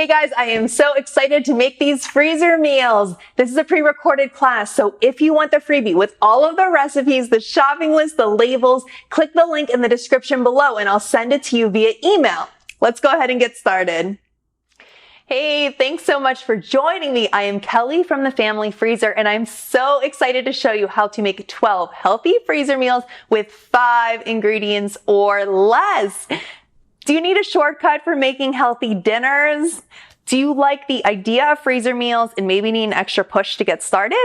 Hey guys, I am so excited to make these freezer meals. This is a pre-recorded class, so if you want the freebie with all of the recipes, the shopping list, the labels, click the link in the description below and I'll send it to you via email. Let's go ahead and get started. Hey, thanks so much for joining me. I am Kelly from the Family Freezer, and I'm so excited to show you how to make 12 healthy freezer meals with 5 ingredients or less. Do you need a shortcut for making healthy dinners? Do you like the idea of freezer meals and maybe need an extra push to get started?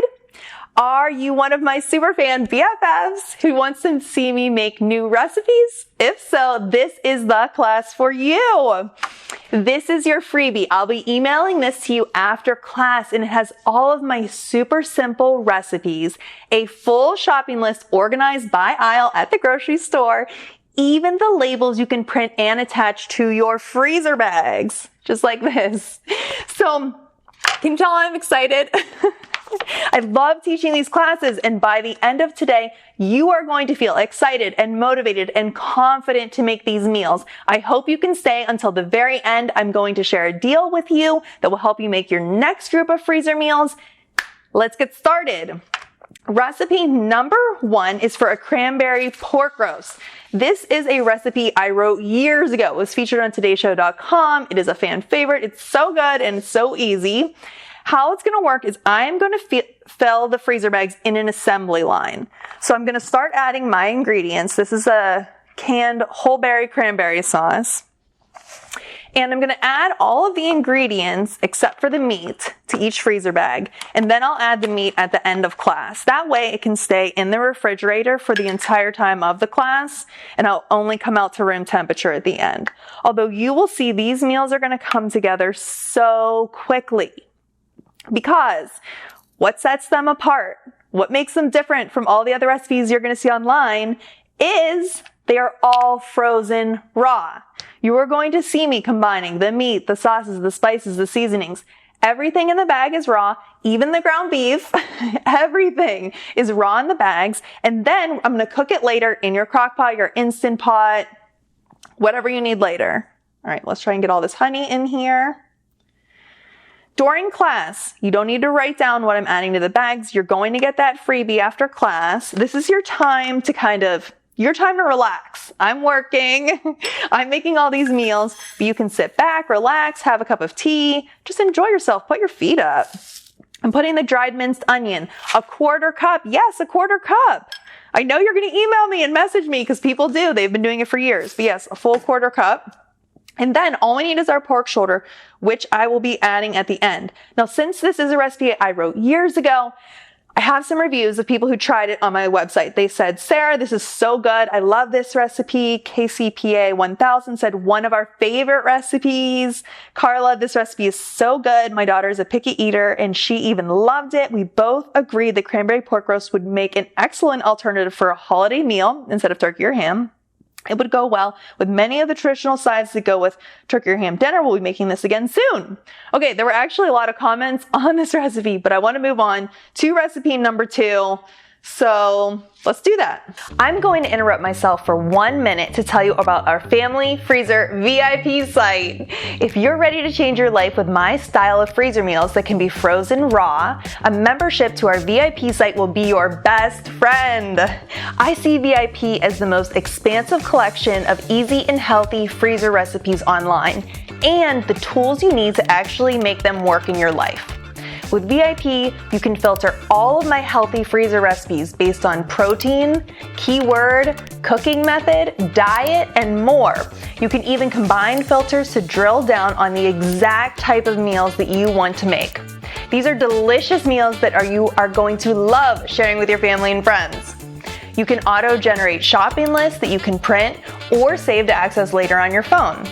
Are you one of my superfan BFFs who wants to see me make new recipes? If so, this is the class for you. This is your freebie. I'll be emailing this to you after class, and it has all of my super simple recipes, a full shopping list organized by aisle at the grocery store, even the labels you can print and attach to your freezer bags, just like this. So, can you tell I'm excited? I love teaching these classes, and by the end of today, you are going to feel excited and motivated and confident to make these meals. I hope you can stay until the very end. I'm going to share a deal with you that will help you make your next group of freezer meals. Let's get started. Recipe number 1 is for a cranberry pork roast. This is a recipe I wrote years ago. It was featured on todayshow.com. It is a fan favorite. It's so good and so easy. How it's going to work is I'm going to fill the freezer bags in an assembly line. So I'm going to start adding my ingredients. This is a canned whole berry cranberry sauce. And I'm going to add all of the ingredients except for the meat to each freezer bag. And then I'll add the meat at the end of class. That way it can stay in the refrigerator for the entire time of the class, and I'll only come out to room temperature at the end. Although you will see these meals are going to come together so quickly. Because what sets them apart, what makes them different from all the other recipes you're going to see online is they are all frozen raw. You are going to see me combining the meat, the sauces, the spices, the seasonings. Everything in the bag is raw, even the ground beef. Everything is raw in the bags. And then I'm going to cook it later in your crock pot, your Instant Pot, whatever you need later. All right, let's try and get all this honey in here. During class, you don't need to write down what I'm adding to the bags. You're going to get that freebie after class. This is your time to your time to relax. I'm working. I'm making all these meals, but you can sit back, relax, have a cup of tea, just enjoy yourself. Put your feet up. I'm putting the dried minced onion, a 1/4 cup. Yes, a 1/4 cup. I know you're going to email me and message me because people do. They've been doing it for years. But yes, a full 1/4 cup. And then all we need is our pork shoulder, which I will be adding at the end. Now, since this is a recipe I wrote years ago, I have some reviews of people who tried it on my website. They said, Sarah, this is so good. I love this recipe. KCPA 1000 said one of our favorite recipes. Carla, this recipe is so good. My daughter is a picky eater and she even loved it. We both agreed that cranberry pork roast would make an excellent alternative for a holiday meal instead of turkey or ham. It would go well with many of the traditional sides that go with turkey or ham dinner. We'll be making this again soon. Okay, there were actually a lot of comments on this recipe, but I want to move on to recipe number 2. So let's do that. I'm going to interrupt myself for 1 minute to tell you about our Family Freezer VIP site. If you're ready to change your life with my style of freezer meals that can be frozen raw, a membership to our VIP site will be your best friend. I see VIP as the most expansive collection of easy and healthy freezer recipes online, and the tools you need to actually make them work in your life. With VIP, you can filter all of my healthy freezer recipes based on protein, keyword, cooking method, diet, and more. You can even combine filters to drill down on the exact type of meals that you want to make. These are delicious meals that you are going to love sharing with your family and friends. You can auto-generate shopping lists that you can print or save to access later on your phone.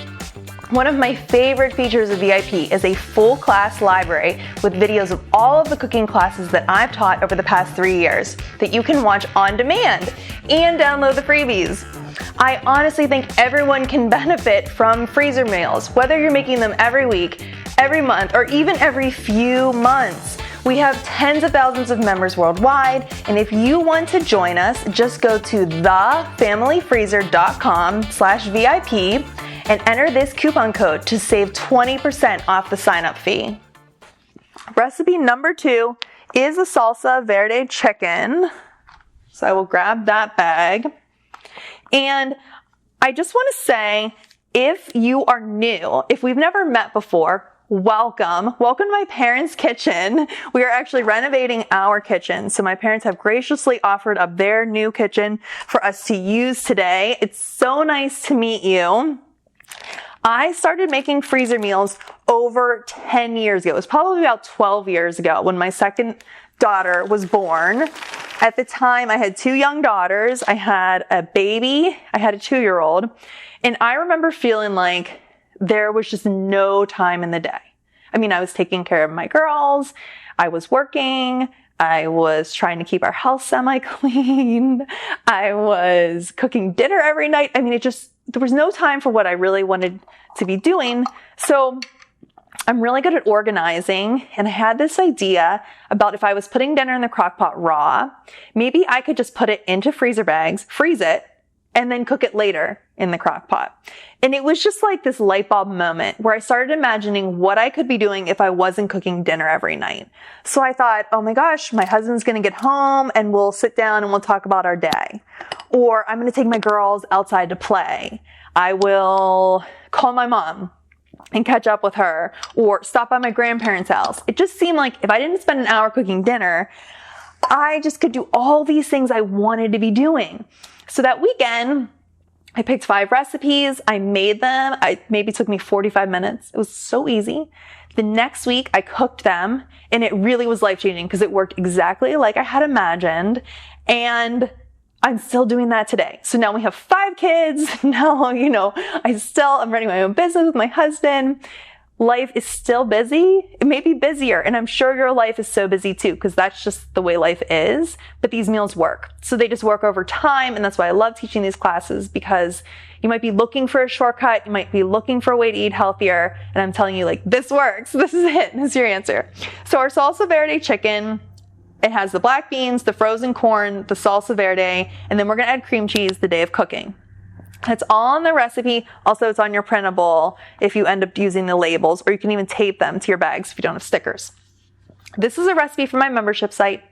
One of my favorite features of VIP is a full class library with videos of all of the cooking classes that I've taught over the past 3 years that you can watch on demand and download the freebies. I honestly think everyone can benefit from freezer meals, whether you're making them every week, every month, or even every few months. We have tens of thousands of members worldwide, and if you want to join us, just go to thefamilyfreezer.com/VIP and enter this coupon code to save 20% off the sign-up fee. Recipe number 2 is a Salsa Verde chicken. So I will grab that bag. And I just want to say, if you are new, if we've never met before, welcome. Welcome to my parents' kitchen. We are actually renovating our kitchen. So my parents have graciously offered up their new kitchen for us to use today. It's so nice to meet you. I started making freezer meals over 10 years ago. It was probably about 12 years ago when my second daughter was born. At the time, I had 2 young daughters. I had a baby. I had a 2-year-old. And I remember feeling like there was just no time in the day. I mean, I was taking care of my girls. I was working. I was trying to keep our house semi-clean. I was cooking dinner every night. I mean, there was no time for what I really wanted to be doing. So I'm really good at organizing, and I had this idea about if I was putting dinner in the crock pot raw, maybe I could just put it into freezer bags, freeze it, and then cook it later in the crock pot. And it was just like this light bulb moment where I started imagining what I could be doing if I wasn't cooking dinner every night. So I thought, oh my gosh, my husband's going to get home and we'll sit down and we'll talk about our day. Or I'm going to take my girls outside to play. I will call my mom and catch up with her, or stop by my grandparents' house. It just seemed like if I didn't spend an hour cooking dinner, I just could do all these things I wanted to be doing. So that weekend, I picked 5 recipes. I made them. It maybe took me 45 minutes. It was so easy. The next week, I cooked them, and it really was life-changing because it worked exactly like I had imagined. And I'm still doing that today. So now we have 5 kids. Now, I'm running my own business with my husband. Life is still busy. It may be busier, and I'm sure your life is so busy too, because that's just the way life is. But these meals work. So they just work over time, and that's why I love teaching these classes, because you might be looking for a shortcut. You might be looking for a way to eat healthier, and I'm telling you, this works. This is it. This is your answer. So our Salsa Verde chicken, it has the black beans, the frozen corn, the salsa verde, and then we're going to add cream cheese the day of cooking. It's all on the recipe. Also, it's on your printable if you end up using the labels, or you can even tape them to your bags if you don't have stickers. This is a recipe from my membership site.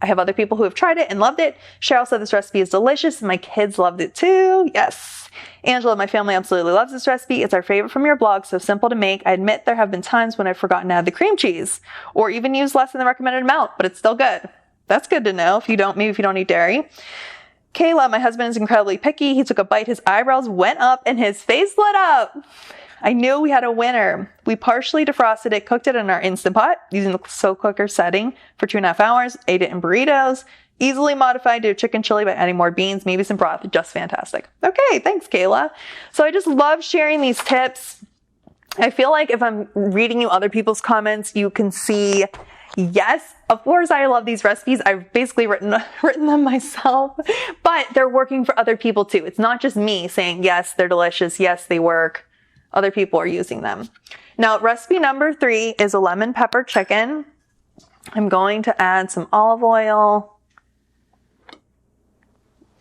I have other people who have tried it and loved it. Cheryl said this recipe is delicious, and my kids loved it too. Yes. Angela, my family absolutely loves this recipe. It's our favorite from your blog, so simple to make. I admit there have been times when I've forgotten to add the cream cheese, or even used less than the recommended amount, but it's still good. That's good to know if you don't eat dairy. Kayla, my husband is incredibly picky. He took a bite, his eyebrows went up, and his face lit up. I knew we had a winner. We partially defrosted it, cooked it in our Instant Pot using the slow cooker setting for 2.5 hours, ate it in burritos, easily modified to a chicken chili by adding more beans, maybe some broth. Just fantastic. Okay, thanks, Kayla. So I just love sharing these tips. I feel like if I'm reading you other people's comments, you can see, yes, of course I love these recipes. I've basically written them myself, but they're working for other people too. It's not just me saying, yes, they're delicious. Yes, they work. Other people are using them. Now, recipe number 3 is a lemon pepper chicken. I'm going to add some olive oil.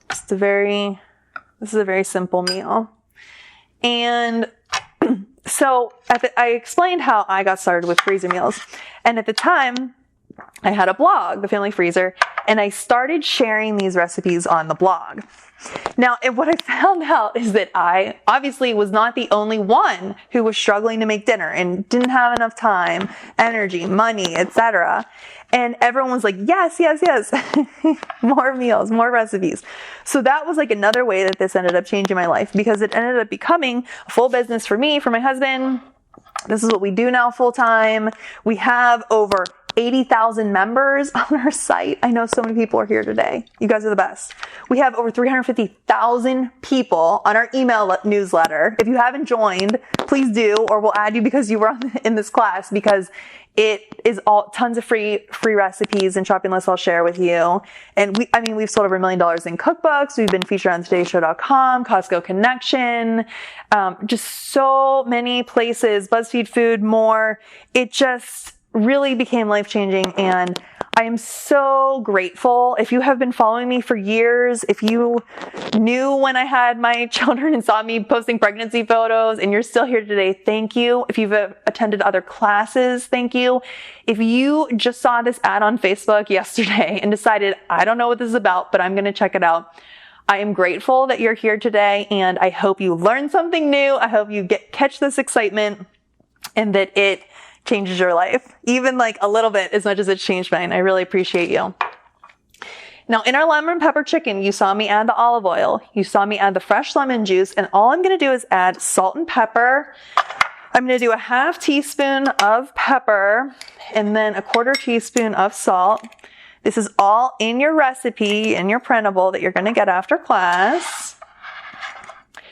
This is a very simple meal. And so I explained how I got started with freezer meals. And at the time, I had a blog, The Family Freezer, and I started sharing these recipes on the blog. Now, what I found out is that I obviously was not the only one who was struggling to make dinner and didn't have enough time, energy, money, etc. And everyone was like, yes, yes, yes, more meals, more recipes. So that was another way that this ended up changing my life, because it ended up becoming a full business for me, for my husband. This is what we do now full time. We have over 80,000 members on our site. I know so many people are here today. You guys are the best. We have over 350,000 people on our email newsletter. If you haven't joined, please do, or we'll add you because you were in this class, because it is tons of free recipes and shopping lists I'll share with you. And we've sold over $1 million in cookbooks. We've been featured on todayshow.com, Costco Connection, just so many places, BuzzFeed Food, more. really became life-changing, and I am so grateful. If you have been following me for years, if you knew when I had my children and saw me posting pregnancy photos and you're still here today, thank you. If you've attended other classes, thank you. If you just saw this ad on Facebook yesterday and decided, I don't know what this is about, but I'm going to check it out, I am grateful that you're here today, and I hope you learned something new. I hope you catch this excitement and that it changes your life, even like a little bit, as much as it's changed mine. I really appreciate you. Now, in our lemon pepper chicken, you saw me add the olive oil. You saw me add the fresh lemon juice, and all I'm going to do is add salt and pepper. I'm going to do a half teaspoon of pepper and then a quarter teaspoon of salt. This is all in your recipe, in your printable that you're going to get after class.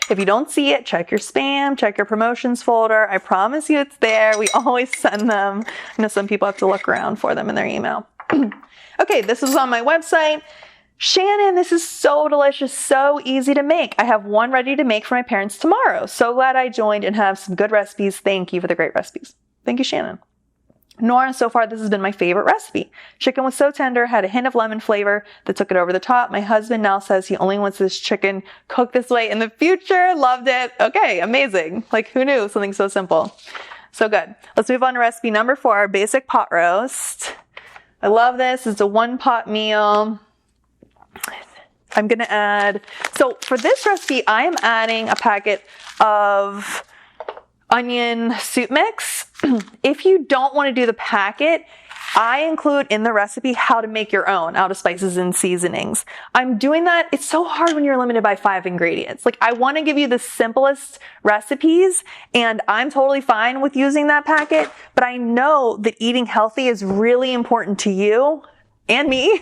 If you don't see it, check your spam, check your promotions folder. I promise you it's there. We always send them. I know some people have to look around for them in their email. Okay, this was on my website. Shannon, this is so delicious, so easy to make. I have one ready to make for my parents tomorrow. So glad I joined and have some good recipes. Thank you for the great recipes. Thank you, Shannon. Nora, so far this has been my favorite recipe. Chicken was so tender, had a hint of lemon flavor that took it over the top. My husband now says he only wants this chicken cooked this way in the future. Loved it. Okay, amazing. Like, who knew something so simple? So good. Let's move on to recipe number 4, basic pot roast. I love this. It's a 1-pot meal. I'm going to add, so for this recipe, I am adding a packet of onion soup mix. If you don't want to do the packet, I include in the recipe how to make your own out of spices and seasonings. I'm doing that. It's so hard when you're limited by 5 ingredients. Like, I want to give you the simplest recipes, and I'm totally fine with using that packet, but I know that eating healthy is really important to you and me,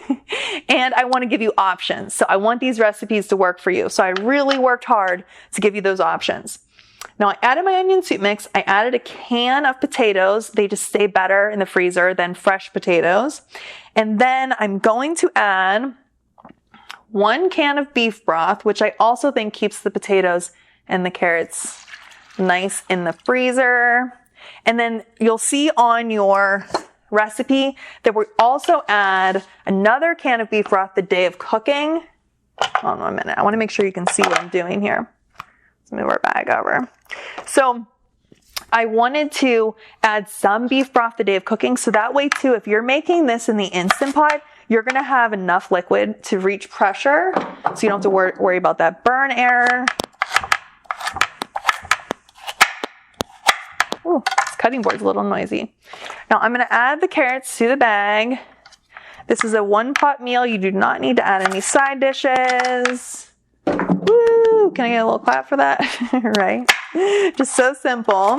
and I want to give you options. So I want these recipes to work for you. So I really worked hard to give you those options. Now, I added my onion soup mix. I added a can of potatoes. They just stay better in the freezer than fresh potatoes. And then I'm going to add 1 can of beef broth, which I also think keeps the potatoes and the carrots nice in the freezer. And then you'll see on your recipe that we also add another can of beef broth the day of cooking. Hold on a minute. I want to make sure you can see what I'm doing here. Let's move our bag over. So I wanted to add some beef broth the day of cooking. So that way too, if you're making this in the Instant Pot, you're going to have enough liquid to reach pressure. So you don't have to worry about that burn error. Ooh, this cutting board's a little noisy. Now I'm going to add the carrots to the bag. This is a 1-pot meal. You do not need to add any side dishes. Woo! Can I get a little clap for that? Right? Just so simple.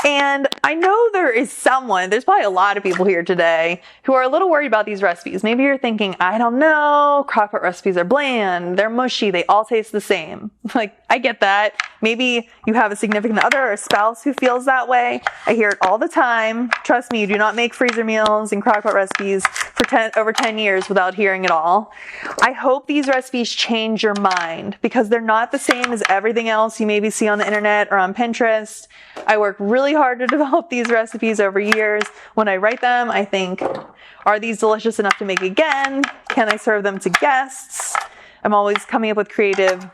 And I know there's probably a lot of people here today who are a little worried about these recipes. Maybe you're thinking, I don't know, crock-pot recipes are bland, they're mushy, they all taste the same. Like, I get that. Maybe you have a significant other or a spouse who feels that way. I hear it all the time. Trust me, you do not make freezer meals and crock-pot recipes for over 10 years without hearing it all. I hope these recipes change your mind, because they're not the same as everything else you maybe see on the internet or on Pinterest. I work really hard to develop these recipes over years. When I write them, I think, are these delicious enough to make again? Can I serve them to guests? I'm always coming up with creative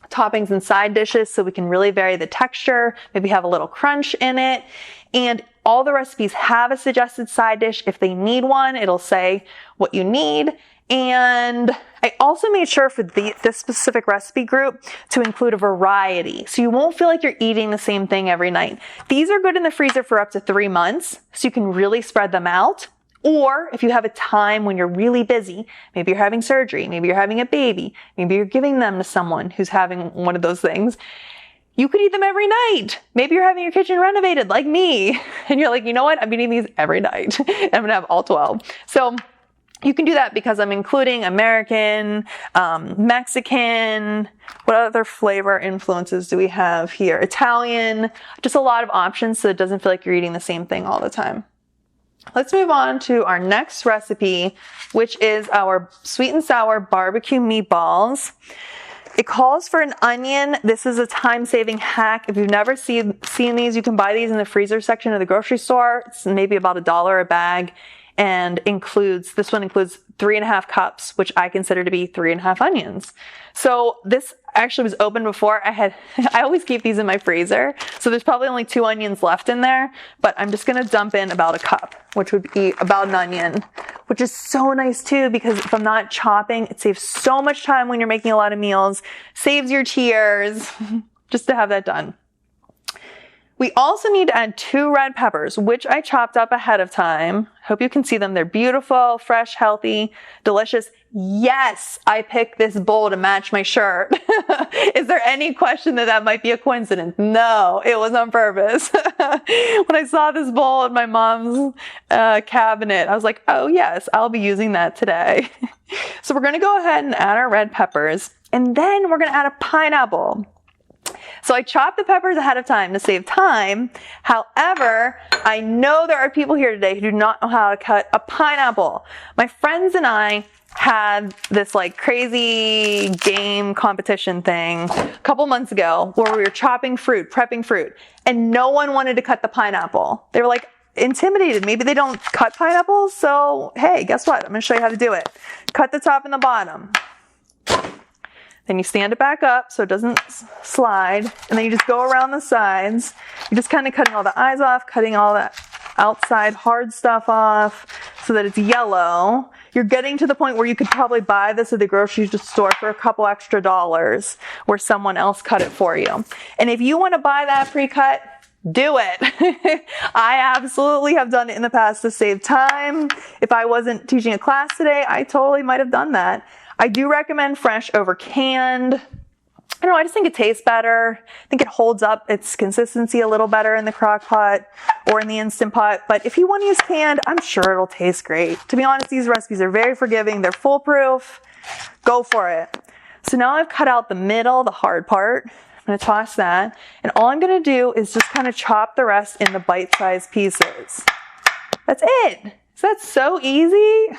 toppings and side dishes so we can really vary the texture, maybe have a little crunch in it. And all the recipes have a suggested side dish. If they need one, it'll say what you need. And I also made sure for this specific recipe group to include a variety, so you won't feel like you're eating the same thing every night. These are good in the freezer for up to 3 months, so you can really spread them out. Or if you have a time when you're really busy, maybe you're having surgery, maybe you're having a baby, maybe you're giving them to someone who's having one of those things, you could eat them every night. Maybe you're having your kitchen renovated like me, and you're like, you know what? I'm eating these every night. I'm going to have all 12. So you can do that because I'm including American, Mexican, what other flavor influences do we have here? Italian, just a lot of options so it doesn't feel like you're eating the same thing all the time. Let's move on to our next recipe, which is our sweet and sour barbecue meatballs. It calls for an onion. This is a time-saving hack. If you've never seen these, you can buy these in the freezer section of the grocery store. It's maybe about $1 a bag, and this one includes 3.5 cups, which I consider to be 3.5 onions. So this actually was open before. I always keep these in my freezer. So there's probably only 2 onions left in there, but I'm just going to dump in about a cup, which would be about an onion, which is so nice too, because if I'm not chopping, it saves so much time when you're making a lot of meals, saves your tears, just to have that done. We also need to add 2 red peppers, which I chopped up ahead of time. Hope you can see them. They're beautiful, fresh, healthy, delicious. Yes, I picked this bowl to match my shirt. Is there any question that might be a coincidence? No, it was on purpose. When I saw this bowl in my mom's cabinet, I was like, oh yes, I'll be using that today. So we're going to go ahead and add our red peppers, and then we're going to add a pineapple. So I chopped the peppers ahead of time to save time. However, I know there are people here today who do not know how to cut a pineapple. My friends and I had this like crazy game competition thing a couple months ago where we were chopping fruit, prepping fruit, and no one wanted to cut the pineapple. They were like intimidated. Maybe they don't cut pineapples. So hey, guess what? I'm going to show you how to do it. Cut the top and the bottom. Then you stand it back up so it doesn't slide. And then you just go around the sides. You're just kind of cutting all the eyes off, cutting all that outside hard stuff off so that it's yellow. You're getting to the point where you could probably buy this at the grocery store for a couple extra dollars where someone else cut it for you. And if you want to buy that pre-cut, do it. I absolutely have done it in the past to save time. If I wasn't teaching a class today, I totally might have done that. I do recommend fresh over canned. I don't know, I just think it tastes better. I think it holds up its consistency a little better in the crock pot or in the Instant Pot. But if you want to use canned, I'm sure it'll taste great. To be honest, these recipes are very forgiving. They're foolproof. Go for it. So now I've cut out the middle, the hard part. I'm going to toss that. And all I'm going to do is just kind of chop the rest in the bite-sized pieces. That's it. Is that so easy?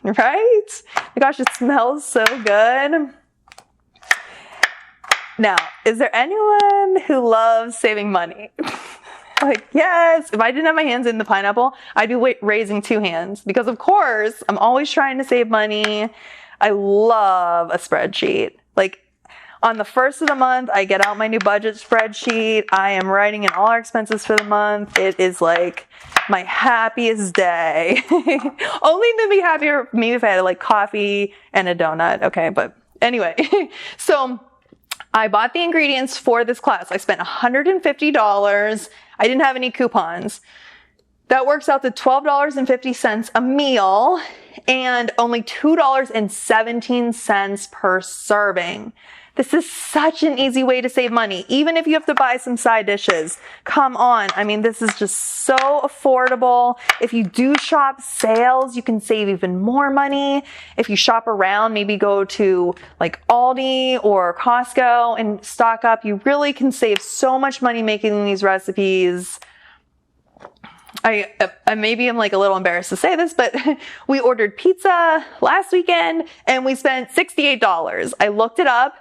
Right? My gosh, it smells so good. Now, is there anyone who loves saving money? Like, yes, if I didn't have my hands in the pineapple, I'd be raising 2 hands because of course, I'm always trying to save money. I love a spreadsheet. Like on the first of the month, I get out my new budget spreadsheet. I am writing in all our expenses for the month. It is like my happiest day. Only to be happier maybe if I had like coffee and a donut. Okay, but anyway, so I bought the ingredients for this class. I spent $150. I didn't have any coupons. That works out to $12.50 a meal and only $2.17 per serving. This is such an easy way to save money, even if you have to buy some side dishes. Come on. I mean, this is just so affordable. If you do shop sales, you can save even more money. If you shop around, maybe go to like Aldi or Costco and stock up, you really can save so much money making these recipes. I maybe I'm like a little embarrassed to say this, but we ordered pizza last weekend and we spent $68. I looked it up.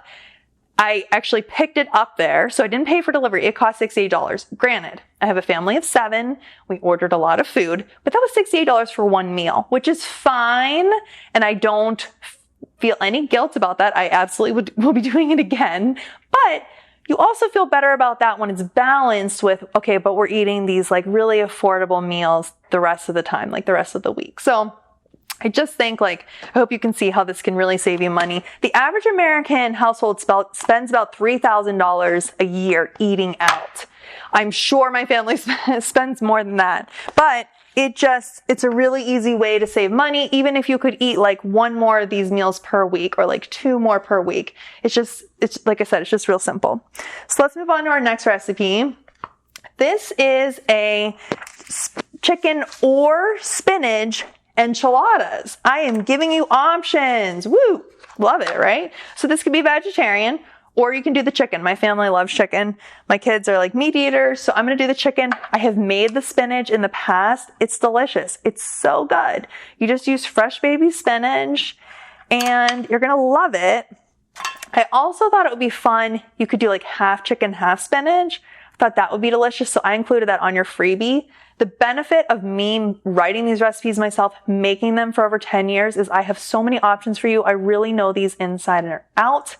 I actually picked it up there, so I didn't pay for delivery. It cost $68. Granted, I have a family of 7. We ordered a lot of food, but that was $68 for one meal, which is fine. And I don't feel any guilt about that. I absolutely will be doing it again. But you also feel better about that when it's balanced with, okay, but we're eating these like really affordable meals the rest of the time, like the rest of the week. So I just think I hope you can see how this can really save you money. The average American household spends about $3,000 a year eating out. I'm sure my family spends more than that, but it's a really easy way to save money. Even if you could eat like 1 more of these meals per week or like 2 more per week. It's like I said, it's just real simple. So let's move on to our next recipe. This is a chicken or spinach enchiladas. I am giving you options. Woo! Love it, right? So this could be vegetarian or you can do the chicken. My family loves chicken. My kids are like meat eaters, so I'm going to do the chicken. I have made the spinach in the past. It's delicious. It's so good. You just use fresh baby spinach and you're going to love it. I also thought it would be fun. You could do like half chicken, half spinach. I thought that would be delicious. So I included that on your freebie. The benefit of me writing these recipes myself, making them for over 10 years is I have so many options for you. I really know these inside and out.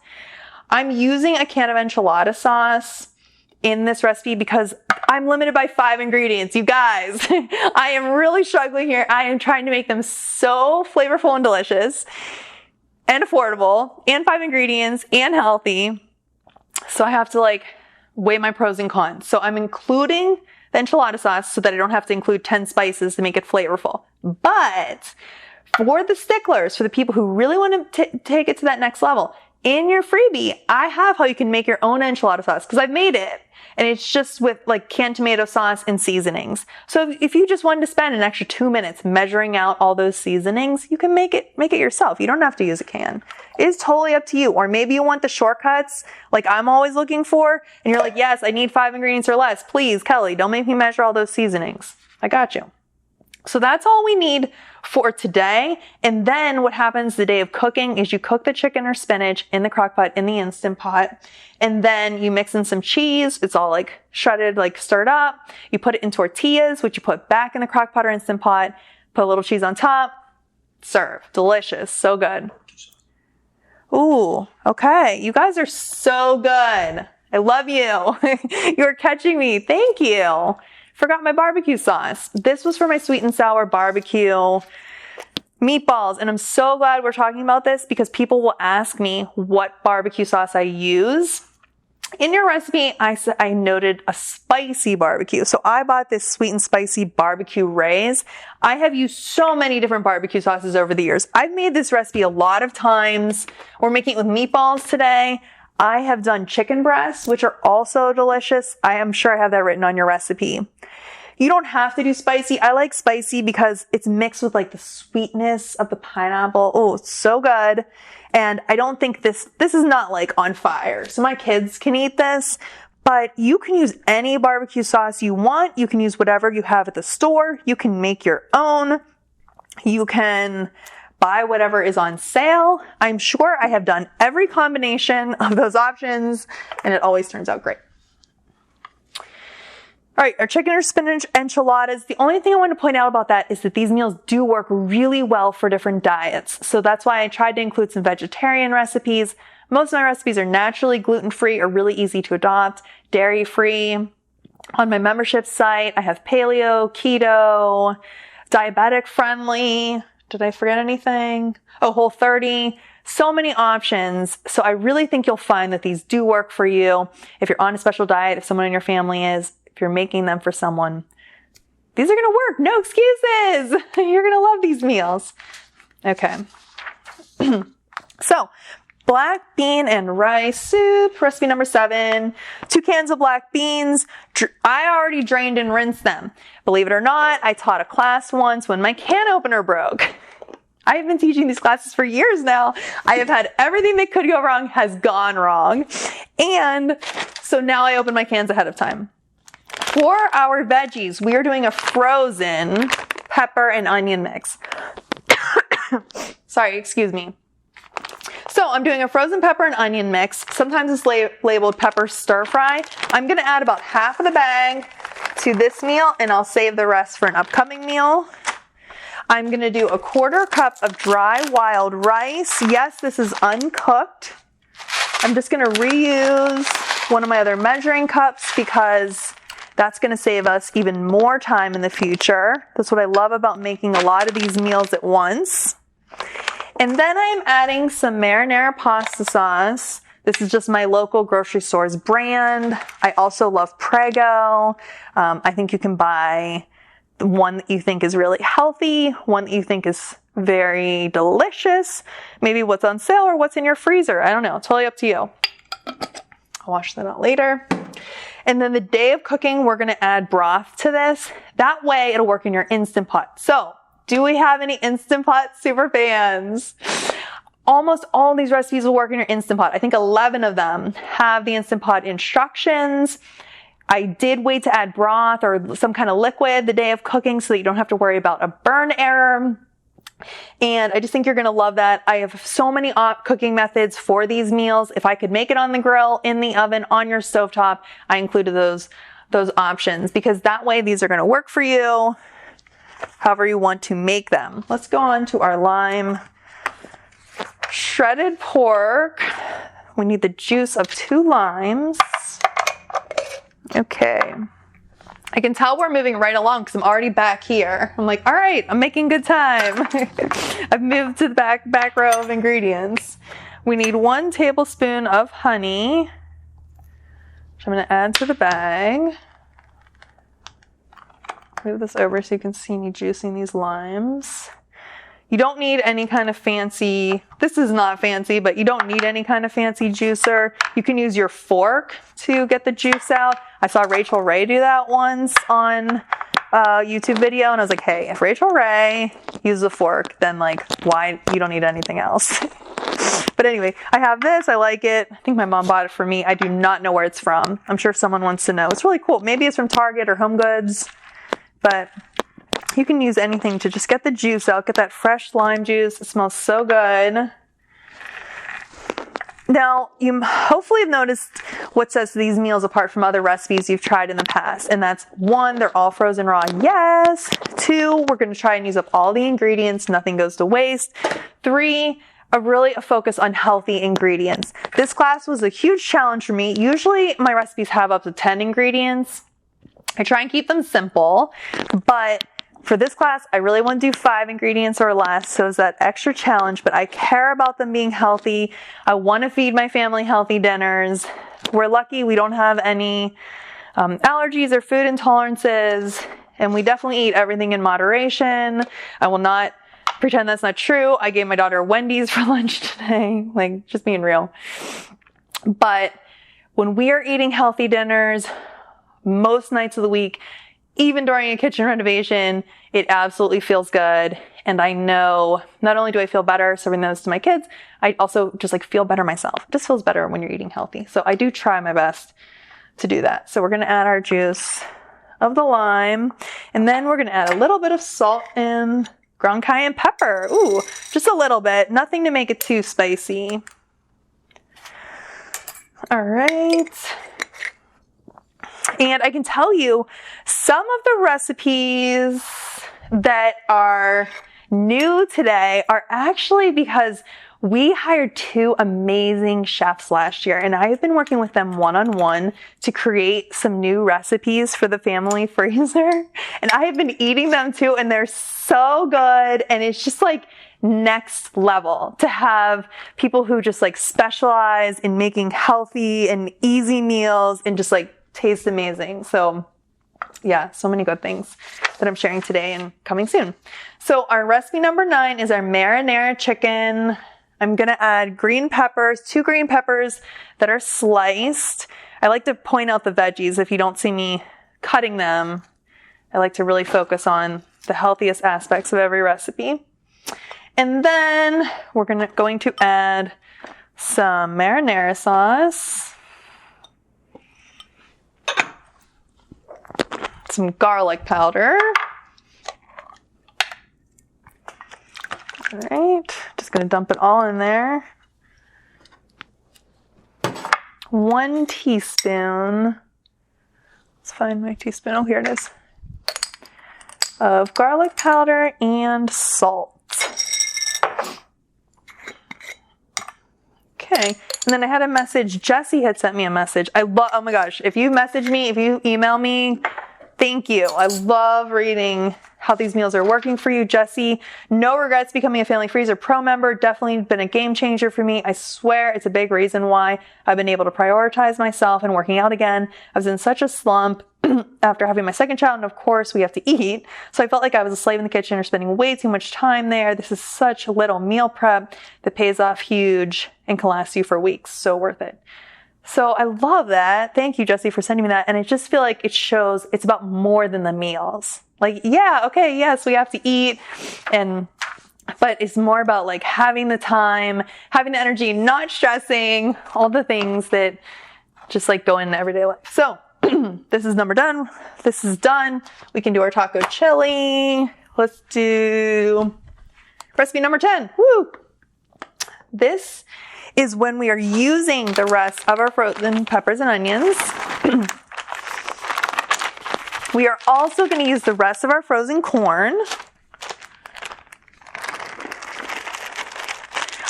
I'm using a can of enchilada sauce in this recipe because I'm limited by 5 ingredients. You guys, I am really struggling here. I am trying to make them so flavorful and delicious and affordable and 5 ingredients and healthy. So I have to like weigh my pros and cons. So I'm including the enchilada sauce so that I don't have to include 10 spices to make it flavorful. But for the sticklers, for the people who really want to take it to that next level, in your freebie, I have how you can make your own enchilada sauce because I've made it. And it's just with like canned tomato sauce and seasonings. So if you just wanted to spend an extra 2 minutes measuring out all those seasonings, you can make it yourself. You don't have to use a can. It is totally up to you. Or maybe you want the shortcuts like I'm always looking for. And you're like, yes, I need 5 ingredients or less. Please, Kelly, don't make me measure all those seasonings. I got you. So that's all we need for today. And then what happens the day of cooking is you cook the chicken or spinach in the crock pot, in the Instant Pot. And then you mix in some cheese. It's all like shredded, like stirred up. You put it in tortillas, which you put back in the crock pot or Instant Pot. Put a little cheese on top. Serve. Delicious. So good. Ooh, okay. You guys are so good. I love you. You're catching me. Thank you. Forgot my barbecue sauce. This was for my sweet and sour barbecue meatballs. And I'm so glad we're talking about this because people will ask me what barbecue sauce I use. In your recipe, I noted a spicy barbecue. So I bought this sweet and spicy barbecue Ray's. I have used so many different barbecue sauces over the years. I've made this recipe a lot of times. We're making it with meatballs today. I have done chicken breasts, which are also delicious. I am sure I have that written on your recipe. You don't have to do spicy. I like spicy because it's mixed with like the sweetness of the pineapple. Oh, it's so good. And I don't think this is not like on fire. So my kids can eat this, but you can use any barbecue sauce you want. You can use whatever you have at the store. You can make your own. You can buy whatever is on sale. I'm sure I have done every combination of those options and it always turns out great. All right, our chicken or spinach enchiladas. The only thing I want to point out about that is that these meals do work really well for different diets. So that's why I tried to include some vegetarian recipes. Most of my recipes are naturally gluten-free or really easy to adopt, dairy-free. On my membership site, I have paleo, keto, diabetic friendly. Did I forget anything? Oh, Whole30. So many options. So I really think you'll find that these do work for you. If you're on a special diet, if someone in your family is, if you're making them for someone, these are going to work. No excuses. You're going to love these meals. Okay. So black bean and rice soup, recipe number 7, 2 cans of black beans. I already drained and rinsed them. Believe it or not, I taught a class once when my can opener broke. I've been teaching these classes for years now. I have had everything that could go wrong has gone wrong. And so now I open my cans ahead of time. For our veggies, we are doing a frozen pepper and onion mix. Sorry, excuse me. So I'm doing a frozen pepper and onion mix. Sometimes it's labeled pepper stir fry. I'm going to add about half of the bag to this meal and I'll save the rest for an upcoming meal. I'm going to do a 1/4 cup of dry wild rice. Yes, this is uncooked. I'm just going to reuse one of my other measuring cups because that's going to save us even more time in the future. That's what I love about making a lot of these meals at once. And then I'm adding some marinara pasta sauce. This is just my local grocery store's brand. I also love Prego. I think you can buy one that you think is really healthy, one that you think is very delicious, maybe what's on sale or what's in your freezer. I don't know. It's totally up to you. I'll wash that out later. And then the day of cooking, we're going to add broth to this. That way it'll work in your Instant Pot. So do we have any Instant Pot super fans? Almost all these recipes will work in your Instant Pot. I think 11 of them have the Instant Pot instructions. I did wait to add broth or some kind of liquid the day of cooking so that you don't have to worry about a burn error. And I just think you're going to love that. I have so many cooking methods for these meals. If I could make it on the grill, in the oven, on your stovetop, I included those options because that way these are going to work for you however you want to make them. Let's go on to our lime shredded pork. We need the juice of 2 limes. Okay. I can tell we're moving right along because I'm already back here. I'm like, all right, I'm making good time. I've moved to the back row of ingredients. We need 1 tablespoon of honey, which I'm going to add to the bag. Move this over so you can see me juicing these limes. You don't need any kind of fancy, this is not fancy, but you don't need any kind of fancy juicer. You can use your fork to get the juice out. I saw Rachel Ray do that once on a YouTube video, and I was like, hey, if Rachel Ray uses a fork, then like, why, you don't need anything else. But anyway, I have this, I like it. I think my mom bought it for me. I do not know where it's from. I'm sure someone wants to know. It's really cool. Maybe it's from Target or Home Goods, but you can use anything to just get the juice out, get that fresh lime juice. It smells so good. Now, you hopefully have noticed what sets these meals apart from other recipes you've tried in the past. And that's 1, they're all frozen raw. Yes. 2, we're going to try and use up all the ingredients. Nothing goes to waste. 3, a focus on healthy ingredients. This class was a huge challenge for me. Usually my recipes have up to 10 ingredients. I try and keep them simple, but for this class, I really want to do 5 ingredients or less, so it's that extra challenge, but I care about them being healthy. I want to feed my family healthy dinners. We're lucky we don't have any allergies or food intolerances, and we definitely eat everything in moderation. I will not pretend that's not true. I gave my daughter Wendy's for lunch today, like just being real. But when we are eating healthy dinners, most nights of the week, even during a kitchen renovation, it absolutely feels good. And I know not only do I feel better serving those to my kids, I also just like feel better myself. It just feels better when you're eating healthy. So I do try my best to do that. So we're going to add our juice of the lime, and then we're going to add a little bit of salt and ground cayenne pepper. Ooh, just a little bit, nothing to make it too spicy. All right. And I can tell you some of the recipes that are new today are actually because we hired 2 amazing chefs last year, and I have been working with them one-on-one to create some new recipes for the family freezer. And I have been eating them too, and they're so good. And it's just like next level to have people who just like specialize in making healthy and easy meals and just like taste amazing. So yeah, so many good things that I'm sharing today and coming soon. So our recipe number 9 is our marinara chicken. I'm going to add green peppers, 2 green peppers that are sliced. I like to point out the veggies if you don't see me cutting them. I like to really focus on the healthiest aspects of every recipe. And then we're going to add some marinara sauce, some garlic powder. All right, just going to dump it all in there. 1 teaspoon. Let's find my teaspoon. Oh, here it is. Of garlic powder and salt. Okay. And then I had a message. Jessie had sent me a message. Oh my gosh. If you message me, if you email me, thank you. I love reading how these meals are working for you, Jessie. No regrets becoming a Family Freezer Pro member. Definitely been a game changer for me. I swear it's a big reason why I've been able to prioritize myself and working out again. I was in such a slump after having my second child, and of course we have to eat. So I felt like I was a slave in the kitchen or spending way too much time there. This is such a little meal prep that pays off huge and can last you for weeks. So worth it. So I love that. Thank you, Jessie, for sending me that. And I just feel like it shows it's about more than the meals. Like, yeah, okay, yes, we have to eat, but it's more about like having the time, having the energy, not stressing, all the things that just like go into everyday life. So this is done. This is done. We can do our taco chili. Let's do recipe number 10. Woo! This is when we are using the rest of our frozen peppers and onions. We are also going to use the rest of our frozen corn.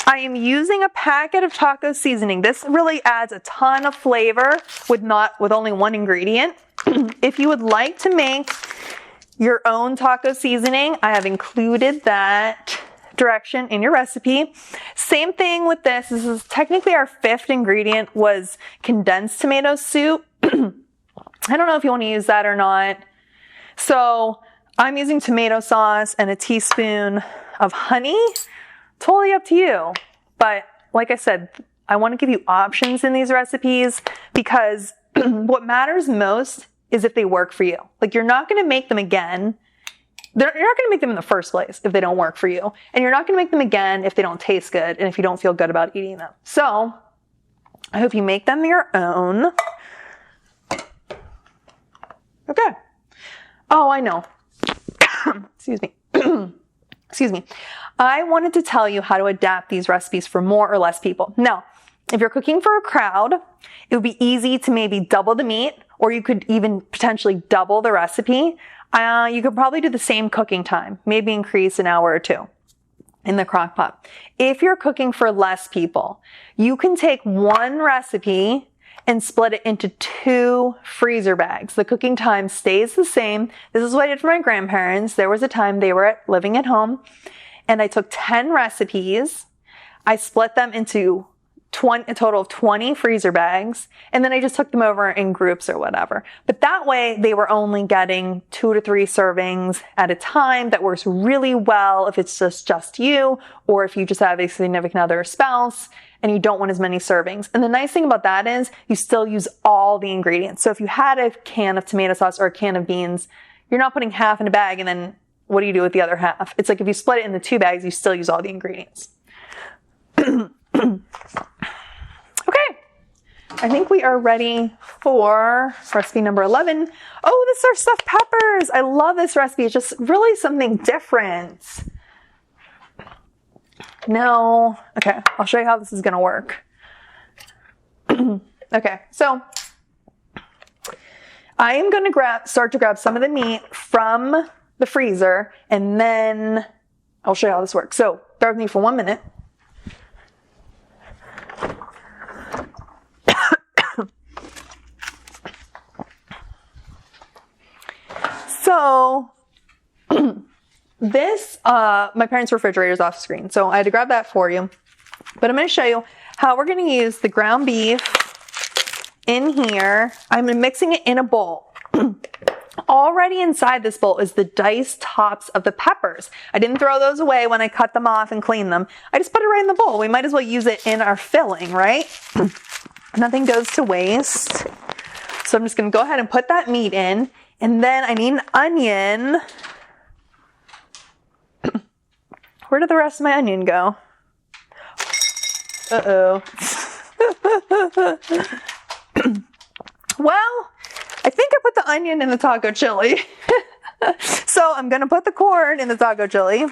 I am using a packet of taco seasoning. This really adds a ton of flavor with only one ingredient. If you would like to make your own taco seasoning, I have included that direction in your recipe. Same thing with this. This is technically our 5th ingredient was condensed tomato soup. I don't know if you want to use that or not. So I'm using tomato sauce and a teaspoon of honey. Totally up to you. But like I said, I want to give you options in these recipes because what matters most is if they work for you. Like you're not going to make them again. You're not going to make them in the first place if they don't work for you. And you're not going to make them again if they don't taste good and if you don't feel good about eating them. So I hope you make them your own. Okay. Oh, I know. Excuse me. Excuse me. I wanted to tell you how to adapt these recipes for more or less people. Now, if you're cooking for a crowd, it would be easy to maybe double the meat, or you could even potentially double the recipe. You could probably do the same cooking time, maybe increase an hour or 2 in the crock pot. If you're cooking for less people, you can take one recipe and split it into 2 freezer bags. The cooking time stays the same. This is what I did for my grandparents. There was a time they were living at home, and I took 10 recipes. I split them into a total of 20 freezer bags, and then I just took them over in groups or whatever. But that way, they were only getting 2 to 3 servings at a time. That works really well if it's just you, or if you just have a significant other or spouse, and you don't want as many servings. And the nice thing about that is you still use all the ingredients. So if you had a can of tomato sauce or a can of beans, you're not putting half in a bag and then what do you do with the other half? It's like if you split it into 2 bags, you still use all the ingredients. Okay. I think we are ready for recipe number 11. Oh, this is our stuffed peppers. I love this recipe. It's just really something different. Now, okay, I'll show you how this is going to work. Okay, so I am going to start to grab some of the meat from the freezer, and then I'll show you how this works. So bear with me for 1 minute. So this, my parents' refrigerator is off screen, so I had to grab that for you. But I'm going to show you how we're going to use the ground beef in here. I'm mixing it in a bowl. Already inside this bowl is the diced tops of the peppers. I didn't throw those away when I cut them off and cleaned them. I just put it right in the bowl. We might as well use it in our filling, right? Nothing goes to waste. So I'm just going to go ahead and put that meat in. And then I need an onion. Where did the rest of my onion go? Uh-oh. Well, I think I put the onion in the taco chili. So I'm going to put the corn in the taco chili.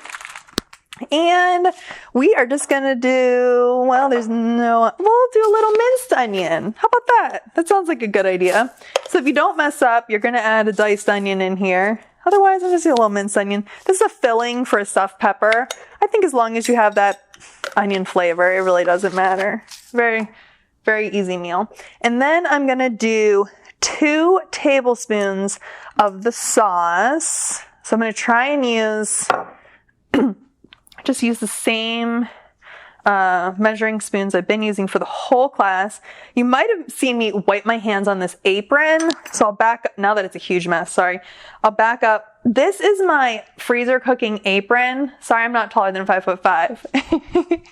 And we are just going to do, we'll do a little minced onion. How about that? That sounds like a good idea. So if you don't mess up, you're going to add a diced onion in here. Otherwise, I'm just going to do a little minced onion. This is a filling for a stuffed pepper. I think as long as you have that onion flavor, it really doesn't matter. Very, very easy meal. And then I'm going to do 2 tablespoons of the sauce. So I'm going to try and use the same measuring spoons I've been using for the whole class. You might have seen me wipe my hands on this apron. So I'll back up, now that it's a huge mess, sorry. I'll back up. This is my freezer cooking apron. Sorry, I'm not taller than 5'5".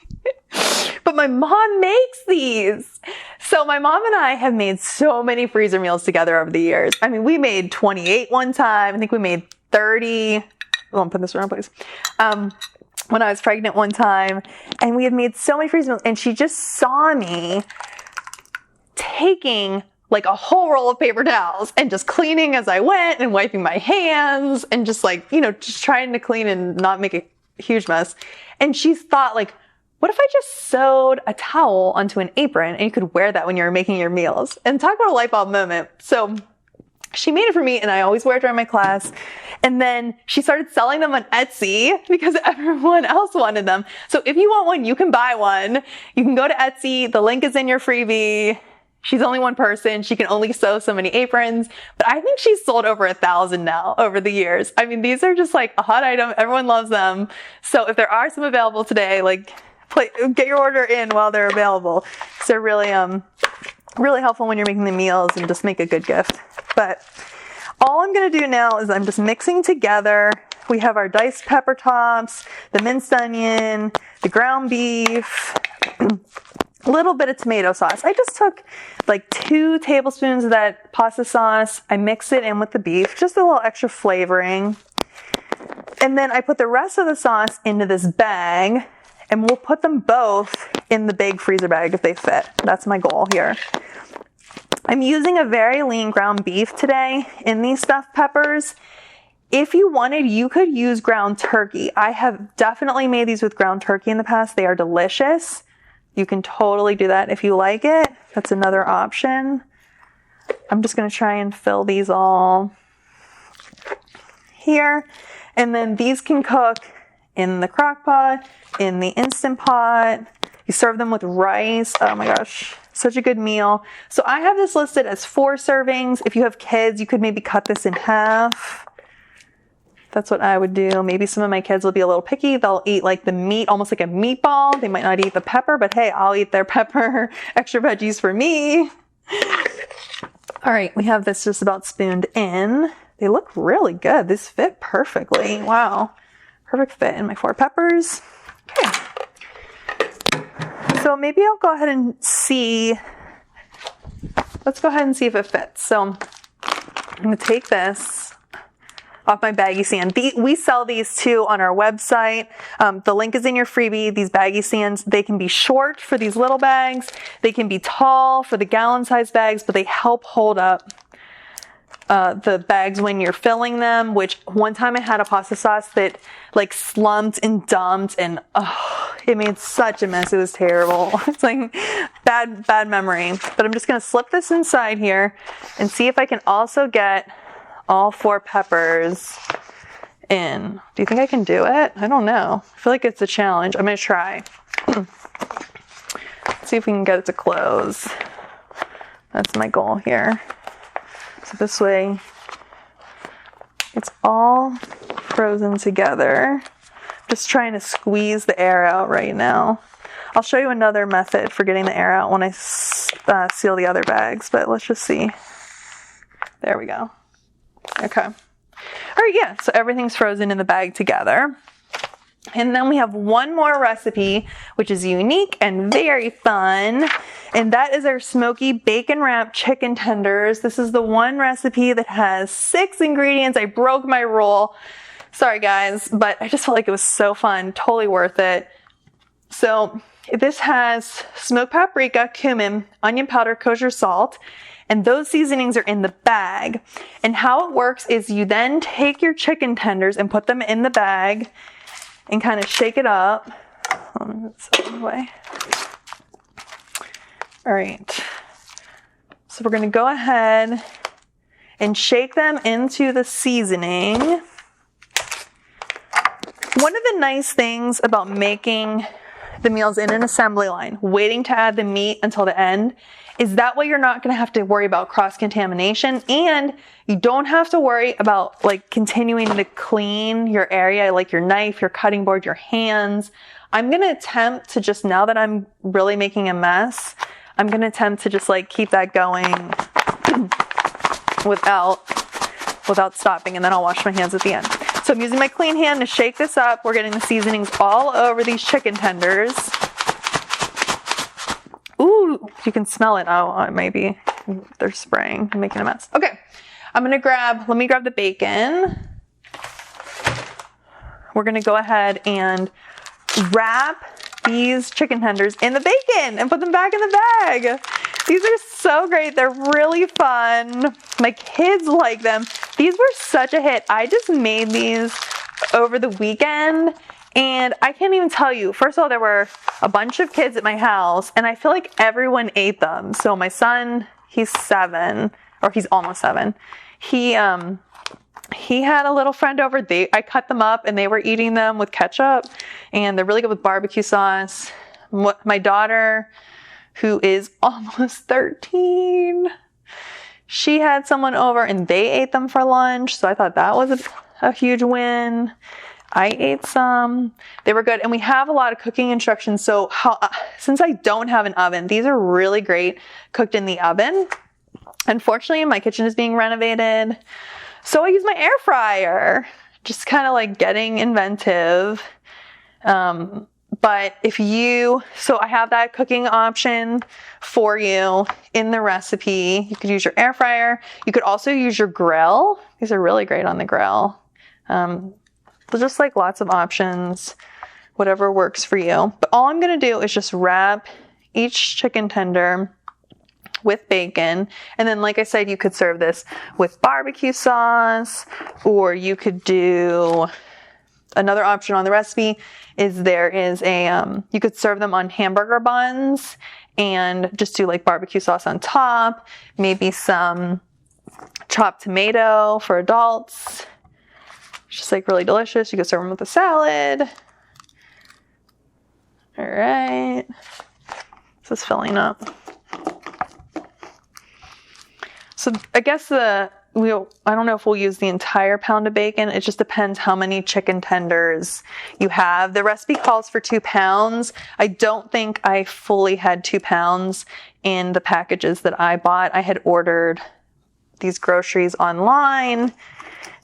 But my mom makes these. So my mom and I have made so many freezer meals together over the years. I mean, we made 28 one time. I think we made 30. I'll put this around, please. When I was pregnant one time, and we had made so many freezer meals, and she just saw me taking like a whole roll of paper towels and just cleaning as I went and wiping my hands and just like, just trying to clean and not make a huge mess. And she thought like, what if I just sewed a towel onto an apron and you could wear that when you're making your meals? And talk about a light bulb moment. So she made it for me and I always wear it during my class. And then she started selling them on Etsy because everyone else wanted them. So if you want one, you can buy one. You can go to Etsy. The link is in your freebie. She's only one person. She can only sew so many aprons, but I think she's sold over 1,000 now over the years. I mean, these are just like a hot item. Everyone loves them. So if there are some available today, like get your order in while they're available. So they're really, really helpful when you're making the meals and just make a good gift. But all I'm going to do now is I'm just mixing together. We have our diced pepper tops, the minced onion, the ground beef, a little bit of tomato sauce. I just took like 2 tablespoons of that pasta sauce. I mixed it in with the beef, just a little extra flavoring. And then I put the rest of the sauce into this bag and we'll put them both in the big freezer bag if they fit. That's my goal here. I'm using a very lean ground beef today in these stuffed peppers. If you wanted, you could use ground turkey. I have definitely made these with ground turkey in the past. They are delicious. You can totally do that if you like it. That's another option. I'm just going to try and fill these all here. And then these can cook in the crock pot, in the Instant Pot. You serve them with rice. Oh my gosh, such a good meal. So I have this listed as 4 servings. If you have kids, you could maybe cut this in half. That's what I would do. Maybe some of my kids will be a little picky. They'll eat like the meat, almost like a meatball. They might not eat the pepper, but hey, I'll eat their pepper. Extra veggies for me. All right, we have this just about spooned in. They look really good. These fit perfectly. Wow. Perfect fit in my 4 peppers. Okay. So maybe I'll go ahead and see. Let's go ahead and see if it fits. So I'm going to take this off my baggy stand. We sell these too on our website. The link is in your freebie. These baggy stands, they can be short for these little bags. They can be tall for the gallon size bags, but they help hold up the bags when you're filling them, which one time I had a pasta sauce that like slumped and dumped and it made such a mess. It was terrible. It's like bad memory. But I'm just going to slip this inside here and see if I can also get all 4 peppers in. Do you think I can do it? I don't know. I feel like it's a challenge. I'm going to try. Let's see if we can get it to close. That's my goal here. So this way, it's all frozen together. Just trying to squeeze the air out right now. I'll show you another method for getting the air out when I seal the other bags, but let's just see. There we go. Okay. All right, yeah, so everything's frozen in the bag together. And then we have one more recipe, which is unique and very fun. And that is our smoky bacon wrapped chicken tenders. This is the one recipe that has 6 ingredients. I broke my rule. Sorry guys, but I just felt like it was so fun. Totally worth it. So this has smoked paprika, cumin, onion powder, kosher salt. And those seasonings are in the bag. And how it works is you then take your chicken tenders and put them in the bag and kind of shake it up. Let me move this out of the way. All right. So we're going to go ahead and shake them into the seasoning. One of the nice things about making the meals in an assembly line, waiting to add the meat until the end, is that way you're not going to have to worry about cross-contamination, and you don't have to worry about like continuing to clean your area, like your knife, your cutting board, your hands. I'm going to attempt to just, now that I'm really making a mess, I'm going to attempt to just like keep that going without stopping, and then I'll wash my hands at the end. So I'm using my clean hand to shake this up. We're getting the seasonings all over these chicken tenders. Ooh, you can smell it. Oh, it might be, they're spraying, I'm making a mess. Okay, let me grab the bacon. We're gonna go ahead and wrap these chicken tenders in the bacon and put them back in the bag. These are so great. They're really fun. My kids like them. These were such a hit. I just made these over the weekend And I can't even tell you, first of all, there were a bunch of kids at my house and I feel like everyone ate them. So my son, he's 7, or he's almost 7. He had a little friend over. I cut them up and they were eating them with ketchup, and they're really good with barbecue sauce. My daughter, who is almost 13, she had someone over and they ate them for lunch. So I thought that was a huge win. I ate some. They were good. And we have a lot of cooking instructions. So since I don't have an oven, these are really great cooked in the oven. Unfortunately, my kitchen is being renovated, so I use my air fryer, just kind of like getting inventive. But so I have that cooking option for you in the recipe. You could use your air fryer. You could also use your grill. These are really great on the grill. Just like lots of options, whatever works for you. But all I'm going to do is just wrap each chicken tender with bacon. And then, like I said, you could serve this with barbecue sauce, or you could do another option on the recipe is you could serve them on hamburger buns and just do like barbecue sauce on top, maybe some chopped tomato for adults. It's just like really delicious. You could serve them with a salad. All right. This is filling up. So I guess I don't know if we'll use the entire pound of bacon. It just depends how many chicken tenders you have. The recipe calls for 2 pounds. I don't think I fully had 2 pounds in the packages that I bought. I had ordered these groceries online,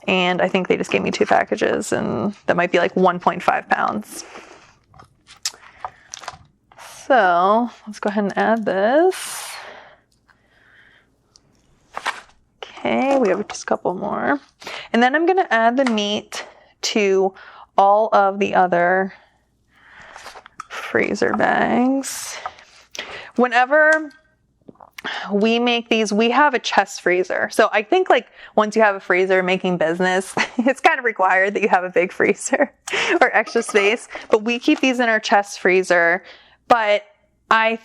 and I think they just gave me 2 packages, and that might be like 1.5 pounds. So let's go ahead and add this. Okay, we have just a couple more. And then I'm going to add the meat to all of the other freezer bags. Whenever we make these, we have a chest freezer. So I think like once you have a freezer making business, it's kind of required that you have a big freezer or extra space. But we keep these in our chest freezer. But I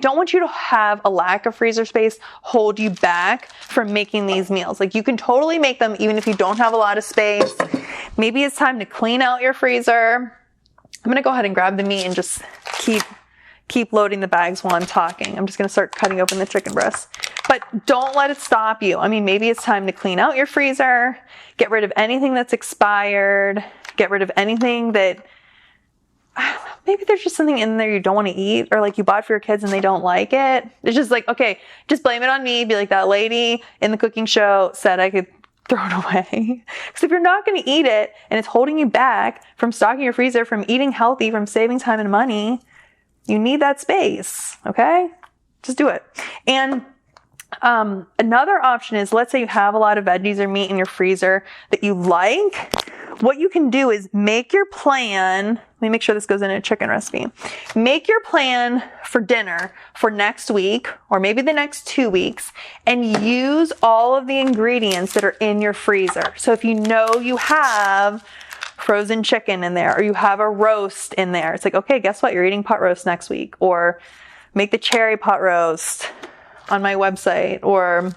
don't want you to have a lack of freezer space hold you back from making these meals. Like you can totally make them even if you don't have a lot of space. Maybe it's time to clean out your freezer. I'm going to go ahead and grab the meat and just keep loading the bags while I'm talking. I'm just going to start cutting open the chicken breasts. But don't let it stop you. I mean, maybe it's time to clean out your freezer, get rid of anything that's expired, get rid of anything that maybe there's just something in there you don't want to eat, or like you bought for your kids and they don't like it. It's just like, okay, just blame it on me. Be like that lady in the cooking show said I could throw it away. Because if you're not going to eat it and it's holding you back from stocking your freezer, from eating healthy, from saving time and money, you need that space. Okay? Just do it. And another option is, let's say you have a lot of veggies or meat in your freezer that you like. What you can do is make your plan. Let me make sure this goes in a chicken recipe. Make your plan for dinner for next week, or maybe the next 2 weeks, and use all of the ingredients that are in your freezer. So if you know you have frozen chicken in there, or you have a roast in there, it's like, okay, guess what? You're eating pot roast next week. Or make the cherry pot roast on my website. Or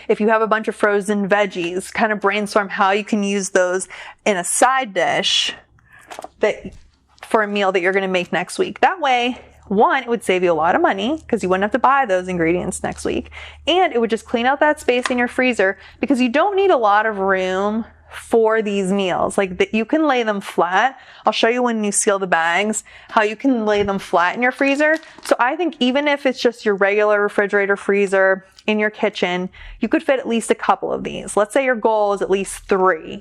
if you have a bunch of frozen veggies, kind of brainstorm how you can use those in a side dish for a meal that you're going to make next week. That way, one, it would save you a lot of money because you wouldn't have to buy those ingredients next week. And it would just clean out that space in your freezer, because you don't need a lot of room for these meals. Like you can lay them flat. I'll show you when you seal the bags how you can lay them flat in your freezer. So I think even if it's just your regular refrigerator freezer in your kitchen, you could fit at least a couple of these. Let's say your goal is at least 3.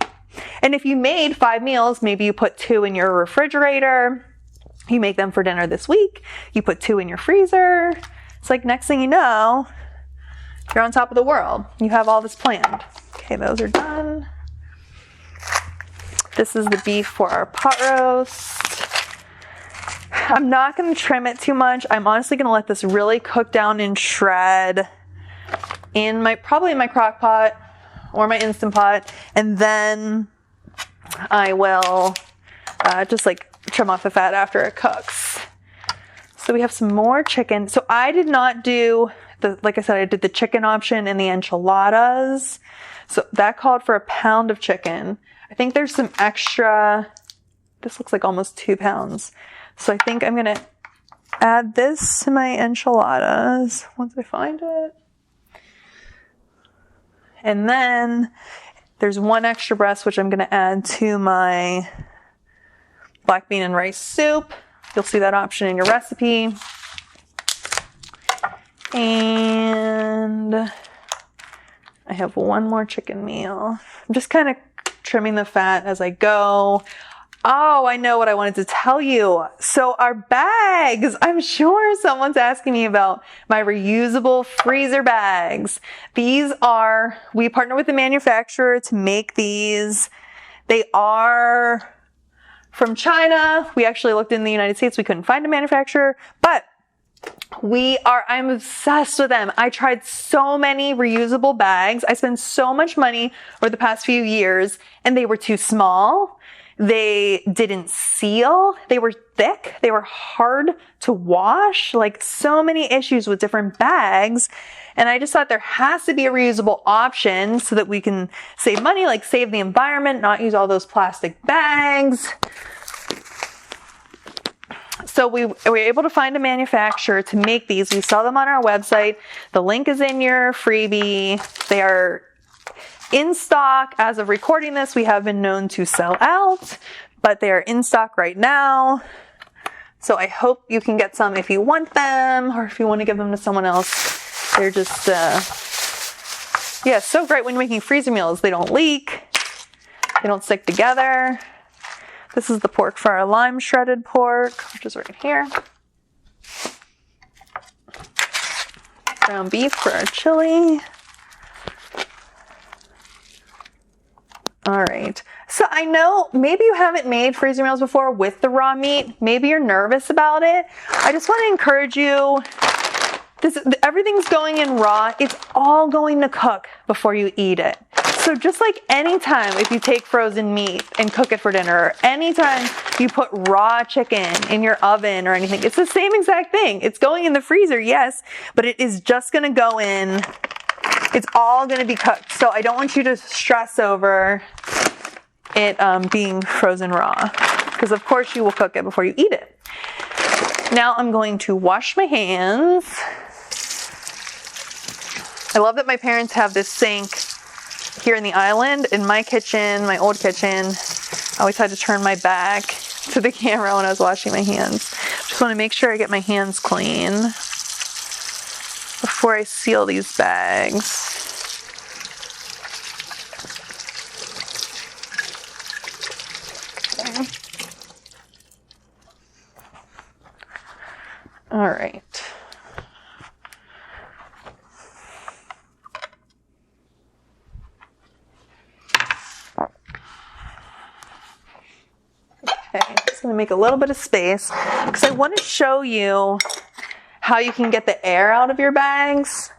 And if you made 5 meals, maybe you put 2 in your refrigerator. You make them for dinner this week. You put 2 in your freezer. It's like next thing you know, you're on top of the world. You have all this planned. Okay, those are done. This is the beef for our pot roast. I'm not going to trim it too much. I'm honestly going to let this really cook down and shred in probably in my crock pot or my Instant Pot. And then I will just like trim off the fat after it cooks. So we have some more chicken. So I did not do like I said, I did the chicken option and the enchiladas. So that called for a pound of chicken. I think there's some extra, this looks like almost 2 pounds. So I think I'm going to add this to my enchiladas once I find it. And then there's 1 extra breast, which I'm going to add to my black bean and rice soup. You'll see that option in your recipe. And I have 1 more chicken meal. I'm just kind of trimming the fat as I go. Oh, I know what I wanted to tell you. So our bags, I'm sure someone's asking me about my reusable freezer bags. These are, we partner with the manufacturer to make these. They are from China. We actually looked in the United States. We couldn't find a manufacturer, but I'm obsessed with them. I tried so many reusable bags. I spent so much money over the past few years and they were too small. They didn't seal. They were thick. They were hard to wash. Like so many issues with different bags. And I just thought there has to be a reusable option so that we can save money, like save the environment, not use all those plastic bags. So we were able to find a manufacturer to make these. We sell them on our website. The link is in your freebie. They are in stock. As of recording this, we have been known to sell out, but they are in stock right now. So I hope you can get some if you want them or if you want to give them to someone else. They're just, so great when making freezer meals. They don't leak. They don't stick together. This is the pork for our lime shredded pork, which is right here. Ground beef for our chili. All right. So I know maybe you haven't made freezer meals before with the raw meat. Maybe you're nervous about it. I just want to encourage you. Everything's going in raw. It's all going to cook before you eat it. So just like anytime if you take frozen meat and cook it for dinner, or anytime you put raw chicken in your oven or anything, it's the same exact thing. It's going in the freezer, yes, but it is just going to go in. It's all going to be cooked. So I don't want you to stress over it being frozen raw, because of course you will cook it before you eat it. Now I'm going to wash my hands. I love that my parents have this sink here in the island. In my kitchen, my old kitchen, I always had to turn my back to the camera when I was washing my hands. Just want to make sure I get my hands clean before I seal these bags. Okay. All right. Okay, just going to make a little bit of space because I want to show you how you can get the air out of your bags.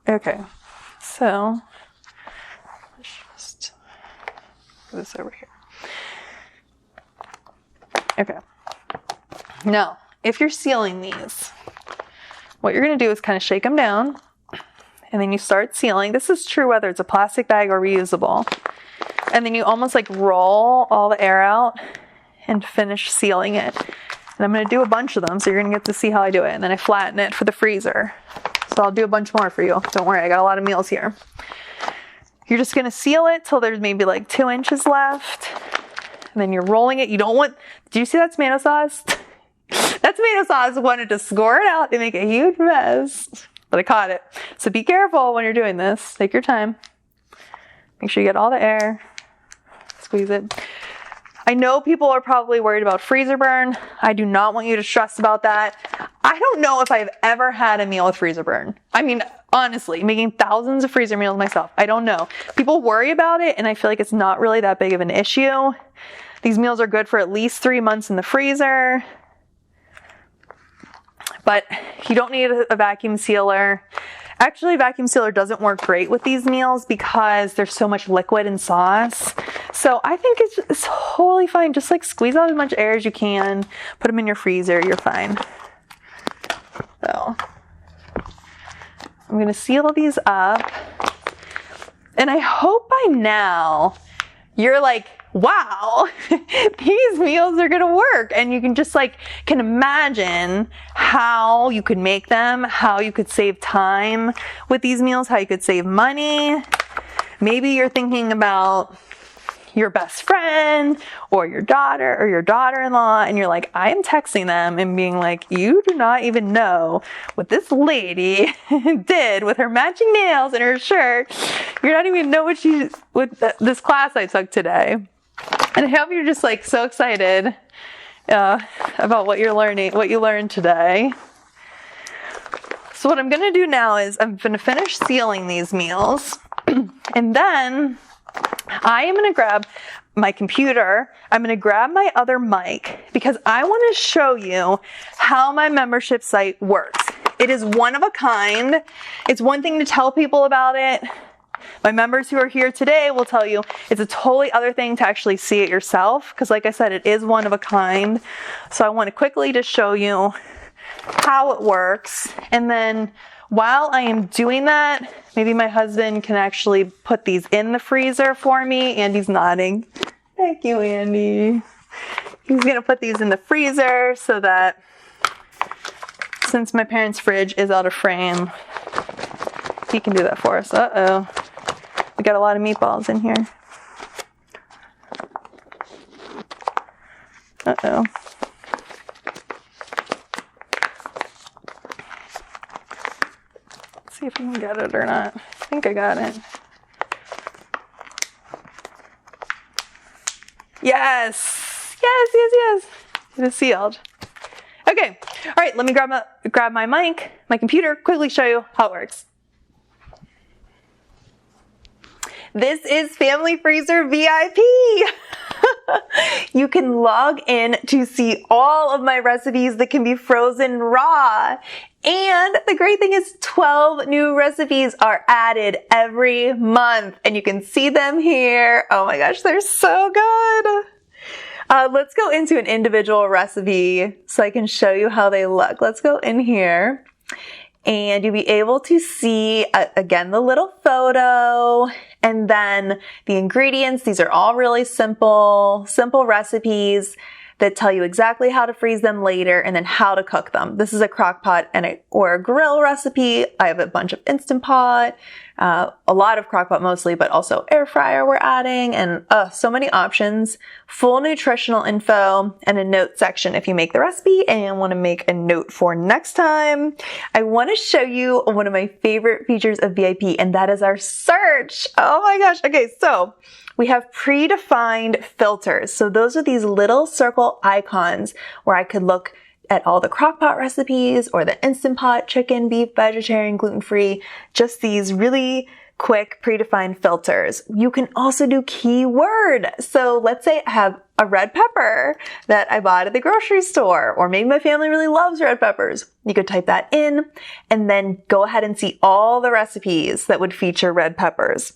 Okay, so let's just put this over here. Okay, now if you're sealing these, what you're going to do is kind of shake them down, and then you start sealing. This is true whether it's a plastic bag or reusable. And then you almost like roll all the air out and finish sealing it. And I'm going to do a bunch of them, so you're going to get to see how I do it. And then I flatten it for the freezer. So I'll do a bunch more for you. Don't worry, I got a lot of meals here. You're just going to seal it till there's maybe like 2 inches left. And then you're rolling it. You don't want, do you see that tomato sauce? That tomato sauce wanted to squirt out and make a huge mess, but I caught it. So be careful when you're doing this. Take your time. Make sure you get all the air. Squeeze it. I know people are probably worried about freezer burn. I do not want you to stress about that. I don't know if I've ever had a meal with freezer burn. I mean, honestly, making thousands of freezer meals myself, I don't know. People worry about it, and I feel like it's not really that big of an issue. These meals are good for at least 3 months in the freezer. but you don't need a vacuum sealer. Actually, a vacuum sealer doesn't work great with these meals because there's so much liquid and sauce. So I think it's totally fine. Just like squeeze out as much air as you can, put them in your freezer, you're fine. So I'm gonna seal these up. And I hope by now you're like, wow, these meals are gonna work. And you can just can imagine how you could make them, how you could save time with these meals, how you could save money. Maybe you're thinking about your best friend or your daughter or your daughter-in-law, and you're like, I am texting them and being like, you do not even know what this lady did with her matching nails and her shirt. You don't even know what this class I took today. And I hope you're just so excited about what you're learning, what you learned today. So what I'm going to do now is I'm going to finish sealing these meals, and then I am going to grab my computer. I'm going to grab my other mic because I want to show you how my membership site works. It is one of a kind. It's one thing to tell people about it. My members who are here today will tell you it's a totally other thing to actually see it yourself because, like I said, it is one of a kind. So I want to quickly just show you how it works. And then while I am doing that, maybe my husband can actually put these in the freezer for me. Andy's nodding. Thank you, Andy. He's going to put these in the freezer so that since my parents' fridge is out of frame, he can do that for us. Uh-oh. We got a lot of meatballs in here. Uh-oh. Let's see if we can get it or not. I think I got it. Yes! Yes, yes, yes! It is sealed. Okay. All right, let me grab my mic, my computer, quickly show you how it works. This is Family Freezer VIP. You can log in to see all of my recipes that can be frozen raw. And the great thing is 12 new recipes are added every month, and you can see them here. Oh my gosh, they're so good. Let's go into an individual recipe so I can show you how they look. Let's go in here. And you'll be able to see, again, the little photo and then the ingredients. These are all really simple recipes that tell you exactly how to freeze them later and then how to cook them. This is a crock pot or a grill recipe. I have a bunch of Instant Pot, a lot of crock pot mostly, but also air fryer we're adding, and so many options. Full nutritional info and a note section if you make the recipe and want to make a note for next time. I want to show you one of my favorite features of VIP, and that is our search. Oh my gosh. Okay, so we have predefined filters. So those are these little circle icons where I could look at all the crock pot recipes or the Instant Pot, chicken, beef, vegetarian, gluten-free, just these really quick predefined filters. You can also do keyword. So let's say I have a red pepper that I bought at the grocery store, or maybe my family really loves red peppers. You could type that in and then go ahead and see all the recipes that would feature red peppers.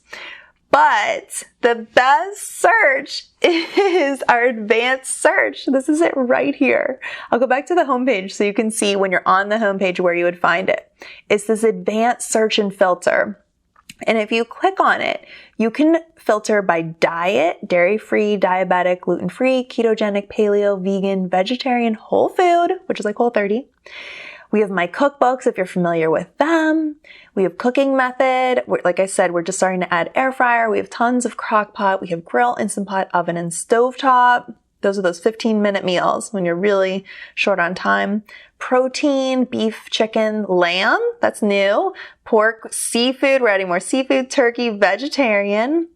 But the best search is our advanced search. This is it right here. I'll go back to the homepage so you can see when you're on the homepage where you would find it. It's this advanced search and filter. And if you click on it, you can filter by diet, dairy-free, diabetic, gluten-free, ketogenic, paleo, vegan, vegetarian, whole food, which is like Whole30. We have my cookbooks if you're familiar with them. We have cooking method. Like I said, we're just starting to add air fryer. We have tons of crock pot. We have grill, Instant Pot, oven, and stovetop. Those are those 15-minute meals when you're really short on time. Protein, beef, chicken, lamb. That's new. Pork, seafood. We're adding more seafood, turkey, vegetarian.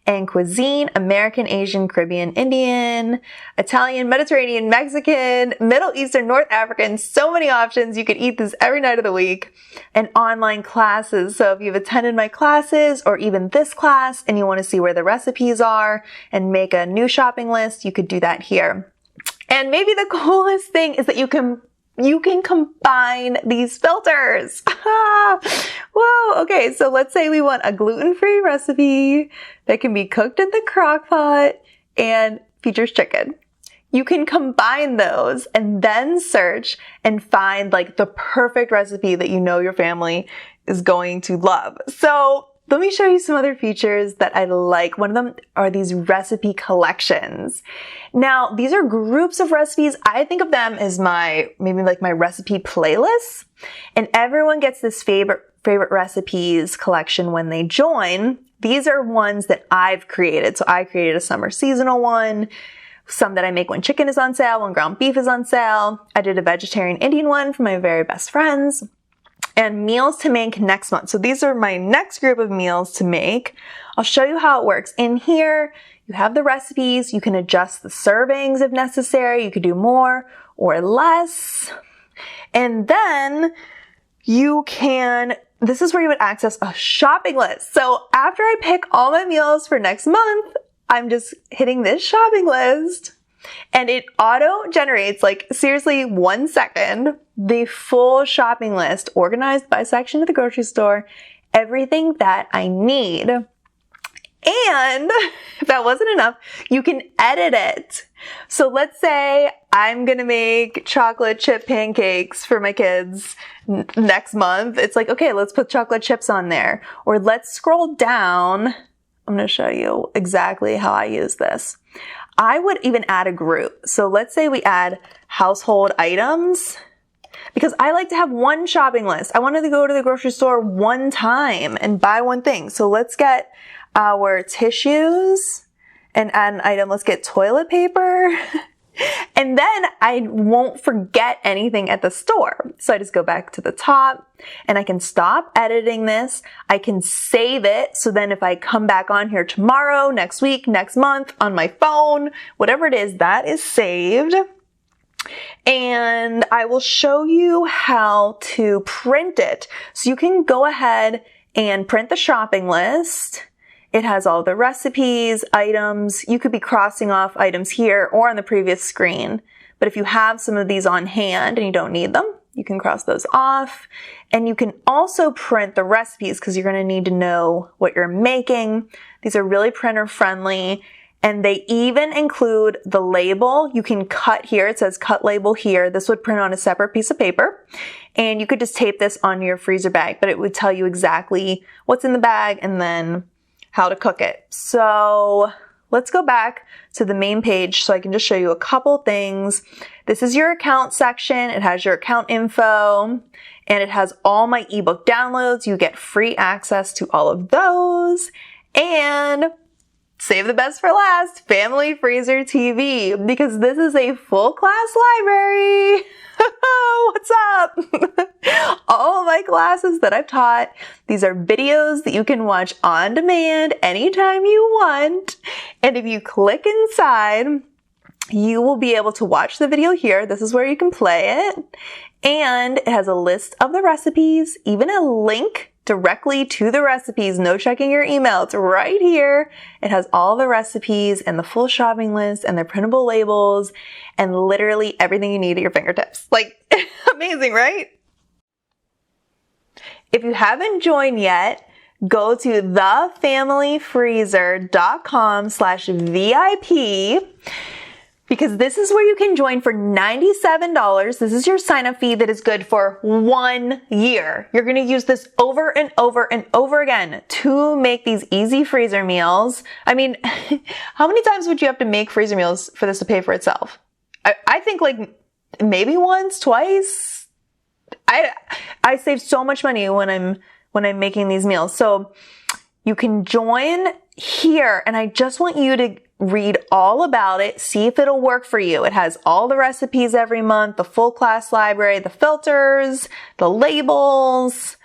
And cuisine, American, Asian, Caribbean, Indian, Italian, Mediterranean, Mexican, Middle Eastern, North African, so many options. You could eat this every night of the week. And online classes. So if you've attended my classes or even this class and you want to see where the recipes are and make a new shopping list, you could do that here. And maybe the coolest thing is that you can you can combine these filters. Whoa, okay, so let's say we want a gluten-free recipe that can be cooked in the crock pot and features chicken. You can combine those and then search and find like the perfect recipe that you know your family is going to love. So let me show you some other features that I like. One of them are these recipe collections. Now, these are groups of recipes. I think of them as maybe my recipe playlists. And everyone gets this favorite recipes collection when they join. These are ones that I've created. So I created a summer seasonal one, some that I make when chicken is on sale, when ground beef is on sale. I did a vegetarian Indian one for my very best friends. And meals to make next month. So these are my next group of meals to make. I'll show you how it works. In here, you have the recipes. You can adjust the servings if necessary. You could do more or less. And then this is where you would access a shopping list. So after I pick all my meals for next month, I'm just hitting this shopping list. And it auto-generates, like seriously, 1 second, the full shopping list organized by section of the grocery store, everything that I need. And if that wasn't enough, you can edit it. So let's say I'm going to make chocolate chip pancakes for my kids next month. It's like, okay, let's put chocolate chips on there. Or let's scroll down. I'm going to show you exactly how I use this. I would even add a group. So let's say we add household items, because I like to have one shopping list. I wanted to go to the grocery store one time and buy one thing. So let's get our tissues and add an item. Let's get toilet paper. And then I won't forget anything at the store. So I just go back to the top and I can stop editing this. I can save it. So then if I come back on here tomorrow, next week, next month on my phone, whatever it is, that is saved. And I will show you how to print it. So you can go ahead and print the shopping list. It has all the recipes, items. You could be crossing off items here or on the previous screen. But if you have some of these on hand and you don't need them, you can cross those off. And you can also print the recipes because you're going to need to know what you're making. These are really printer friendly. And they even include the label. You can cut here. It says cut label here. This would print on a separate piece of paper. And you could just tape this on your freezer bag, but it would tell you exactly what's in the bag and then how to cook it. So let's go back to the main page so I can just show you a couple things. This is your account section. It has your account info and it has all my ebook downloads. You get free access to all of those. And save the best for last, Family Freezer TV, because this is a full class library. What's up? All of my classes that I've taught, these are videos that you can watch on demand anytime you want. And if you click inside, you will be able to watch the video here. This is where you can play it. And it has a list of the recipes, even a link directly to the recipes. No checking your email. It's right here. It has all the recipes and the full shopping list and their printable labels and literally everything you need at your fingertips. Like, amazing, right? If you haven't joined yet, go to thefamilyfreezer.com/VIP because this is where you can join for $97. This is your sign-up fee that is good for 1 year. You're going to use this over and over and over again to make these easy freezer meals. I mean, how many times would you have to make freezer meals for this to pay for itself? I think like maybe once, twice. I save so much money when I'm making these meals. So you can join here, and I just want you to read all about it, see if it'll work for you. It has all the recipes every month, the full class library, the filters, the labels.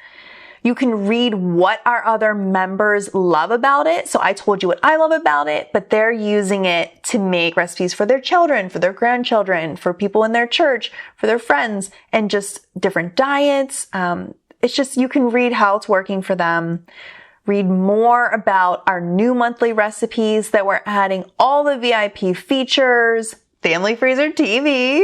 You can read what our other members love about it. So I told you what I love about it, but they're using it to make recipes for their children, for their grandchildren, for people in their church, for their friends, and just different diets. It's just, you can read how it's working for them. Read more about our new monthly recipes that we're adding, all the VIP features, Family Freezer TV.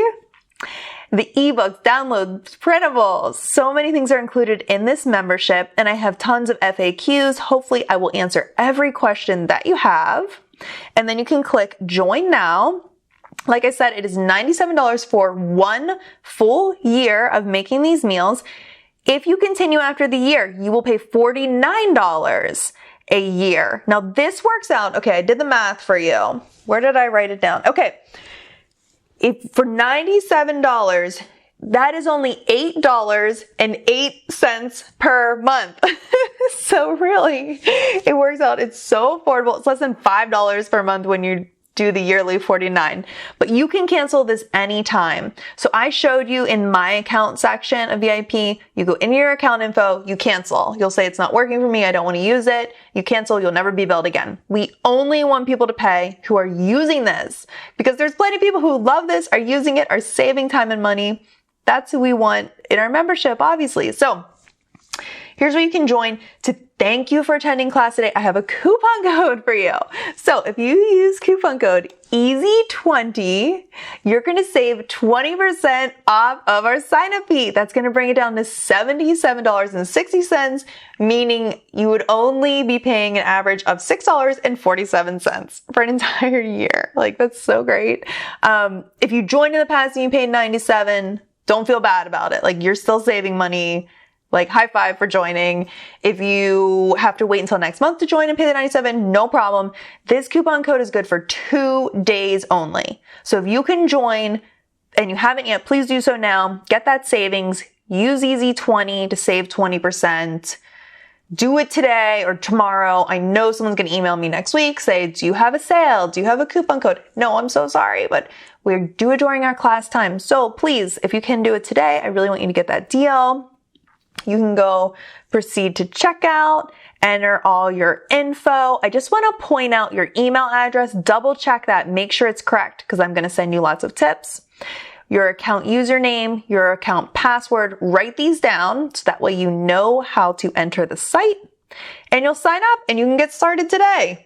the ebooks, downloads, printables. So many things are included in this membership, and I have tons of FAQs. Hopefully I will answer every question that you have. And then you can click join now. Like I said, it is $97 for 1 full year of making these meals. If you continue after the year, you will pay $49 a year. Now this works out. Okay, I did the math for you. Where did I write it down? Okay. If for $97, that is only $8.08 per month. So really, it works out. It's so affordable. It's less than $5 per month when you do the yearly $49, but you can cancel this anytime. So I showed you in my account section of VIP, you go into your account info, you cancel. You'll say it's not working for me. I don't want to use it. You cancel. You'll never be billed again. We only want people to pay who are using this, because there's plenty of people who love this, are using it, are saving time and money. That's who we want in our membership, obviously. So here's where you can join. To thank you for attending class today, I have a coupon code for you. So if you use coupon code EASY20, you're going to save 20% off of our sign-up fee. That's going to bring it down to $77.60, meaning you would only be paying an average of $6.47 for an entire year. Like, that's so great. If you joined in the past and you paid $97, don't feel bad about it. Like, you're still saving money. Like, high five for joining. If you have to wait until next month to join and pay the $97, no problem. This coupon code is good for 2 days only. So if you can join and you haven't yet, please do so now. Get that savings. Use EASY20 to save 20%. Do it today or tomorrow. I know someone's going to email me next week, say, do you have a sale? Do you have a coupon code? No, I'm so sorry, but we do it during our class time. So please, if you can do it today, I really want you to get that deal. You can go proceed to checkout, enter all your info. I just want to point out your email address. Double check that. Make sure it's correct, because I'm going to send you lots of tips. Your account username, your account password. Write these down so that way you know how to enter the site, and you'll sign up and you can get started today.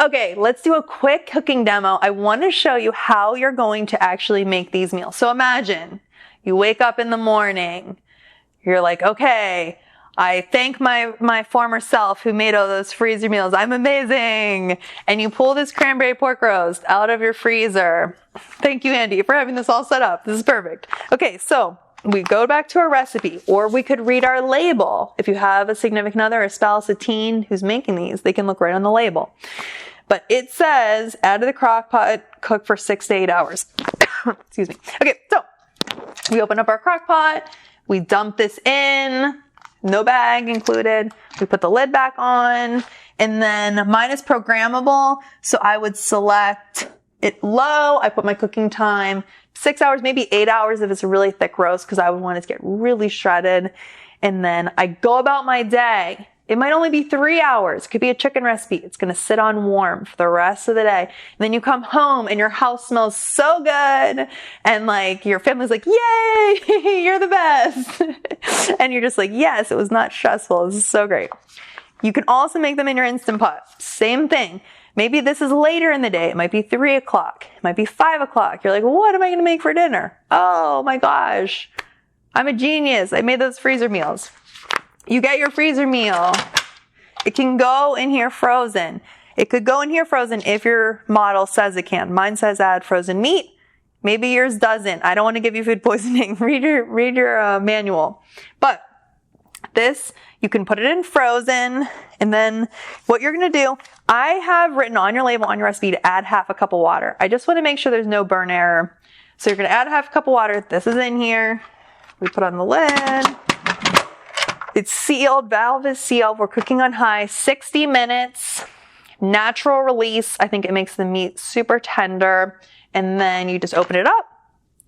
Okay, let's do a quick cooking demo. I want to show you how you're going to actually make these meals. So imagine you wake up in the morning, you're like, okay, I thank my former self who made all those freezer meals. I'm amazing. And you pull this cranberry pork roast out of your freezer. Thank you, Andy, for having this all set up. This is perfect. Okay, so we go back to our recipe, or we could read our label. If you have a significant other, a spouse, a teen who's making these, they can look right on the label. But it says, add to the crock pot, cook for 6 to 8 hours. Excuse me. Okay, so we open up our crock pot, we dump this in, no bag included. We put the lid back on, and then mine is programmable. So I would select it low. I put my cooking time 6 hours, maybe 8 hours if it's a really thick roast, because I would want it to get really shredded. And then I go about my day. It might only be 3 hours. It could be a chicken recipe. It's going to sit on warm for the rest of the day. And then you come home and your house smells so good. And like your family's like, yay, you're the best. And you're just like, yes, it was not stressful. This is so great. You can also make them in your Instant Pot. Same thing. Maybe this is later in the day. It might be 3 o'clock. It might be 5 o'clock. You're like, well, what am I going to make for dinner? Oh my gosh. I'm a genius. I made those freezer meals. You get your freezer meal. It can go in here frozen. It could go in here frozen if your model says it can. Mine says add frozen meat. Maybe yours doesn't. I don't want to give you food poisoning. Read your manual. But this, you can put it in frozen. And then what you're going to do, I have written on your label, on your recipe, to add half a cup of water. I just want to make sure there's no burn error. So you're going to add half a cup of water. This is in here. We put on the lid. It's sealed, valve is sealed. We're cooking on high, 60 minutes, natural release. I think it makes the meat super tender. And then you just open it up.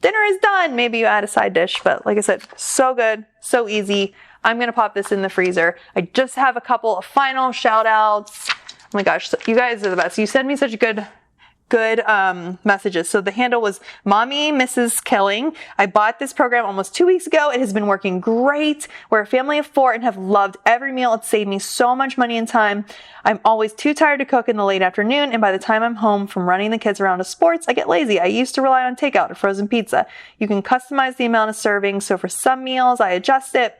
Dinner is done. Maybe you add a side dish, but like I said, so good, so easy. I'm going to pop this in the freezer. I just have a couple of final shout outs. Oh my gosh, you guys are the best. You send me such good good messages. So the handle was Mommy Mrs. Killing. I bought this program almost 2 weeks ago. It has been working great. We're a family of 4 and have loved every meal. It's saved me so much money and time. I'm always too tired to cook in the late afternoon, and by the time I'm home from running the kids around to sports, I get lazy. I used to rely on takeout or frozen pizza. You can customize the amount of servings, so for some meals, I adjust it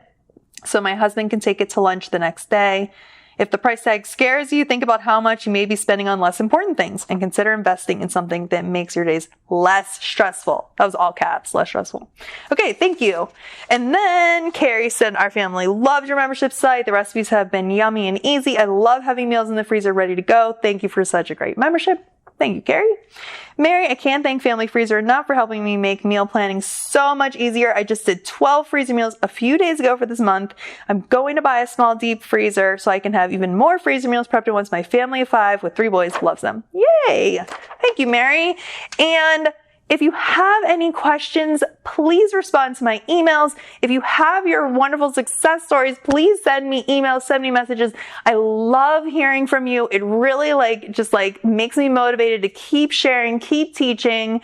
so my husband can take it to lunch the next day. If the price tag scares you, think about how much you may be spending on less important things and consider investing in something that makes your days less stressful. That was all caps, less stressful. Okay, thank you. And then Carrie said, our family loves your membership site. The recipes have been yummy and easy. I love having meals in the freezer ready to go. Thank you for such a great membership. Thank you, Carrie. Mary, I can't thank Family Freezer enough for helping me make meal planning so much easier. I just did 12 freezer meals a few days ago for this month. I'm going to buy a small deep freezer so I can have even more freezer meals prepped at once. My family of 5 with 3 boys loves them. Yay! Thank you, Mary. And if you have any questions, please respond to my emails. If you have your wonderful success stories, please send me emails, send me messages. I love hearing from you. It really just makes me motivated to keep sharing, keep teaching.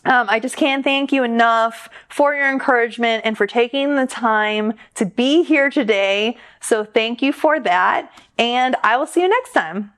I just can't thank you enough for your encouragement and for taking the time to be here today. So thank you for that. And I will see you next time.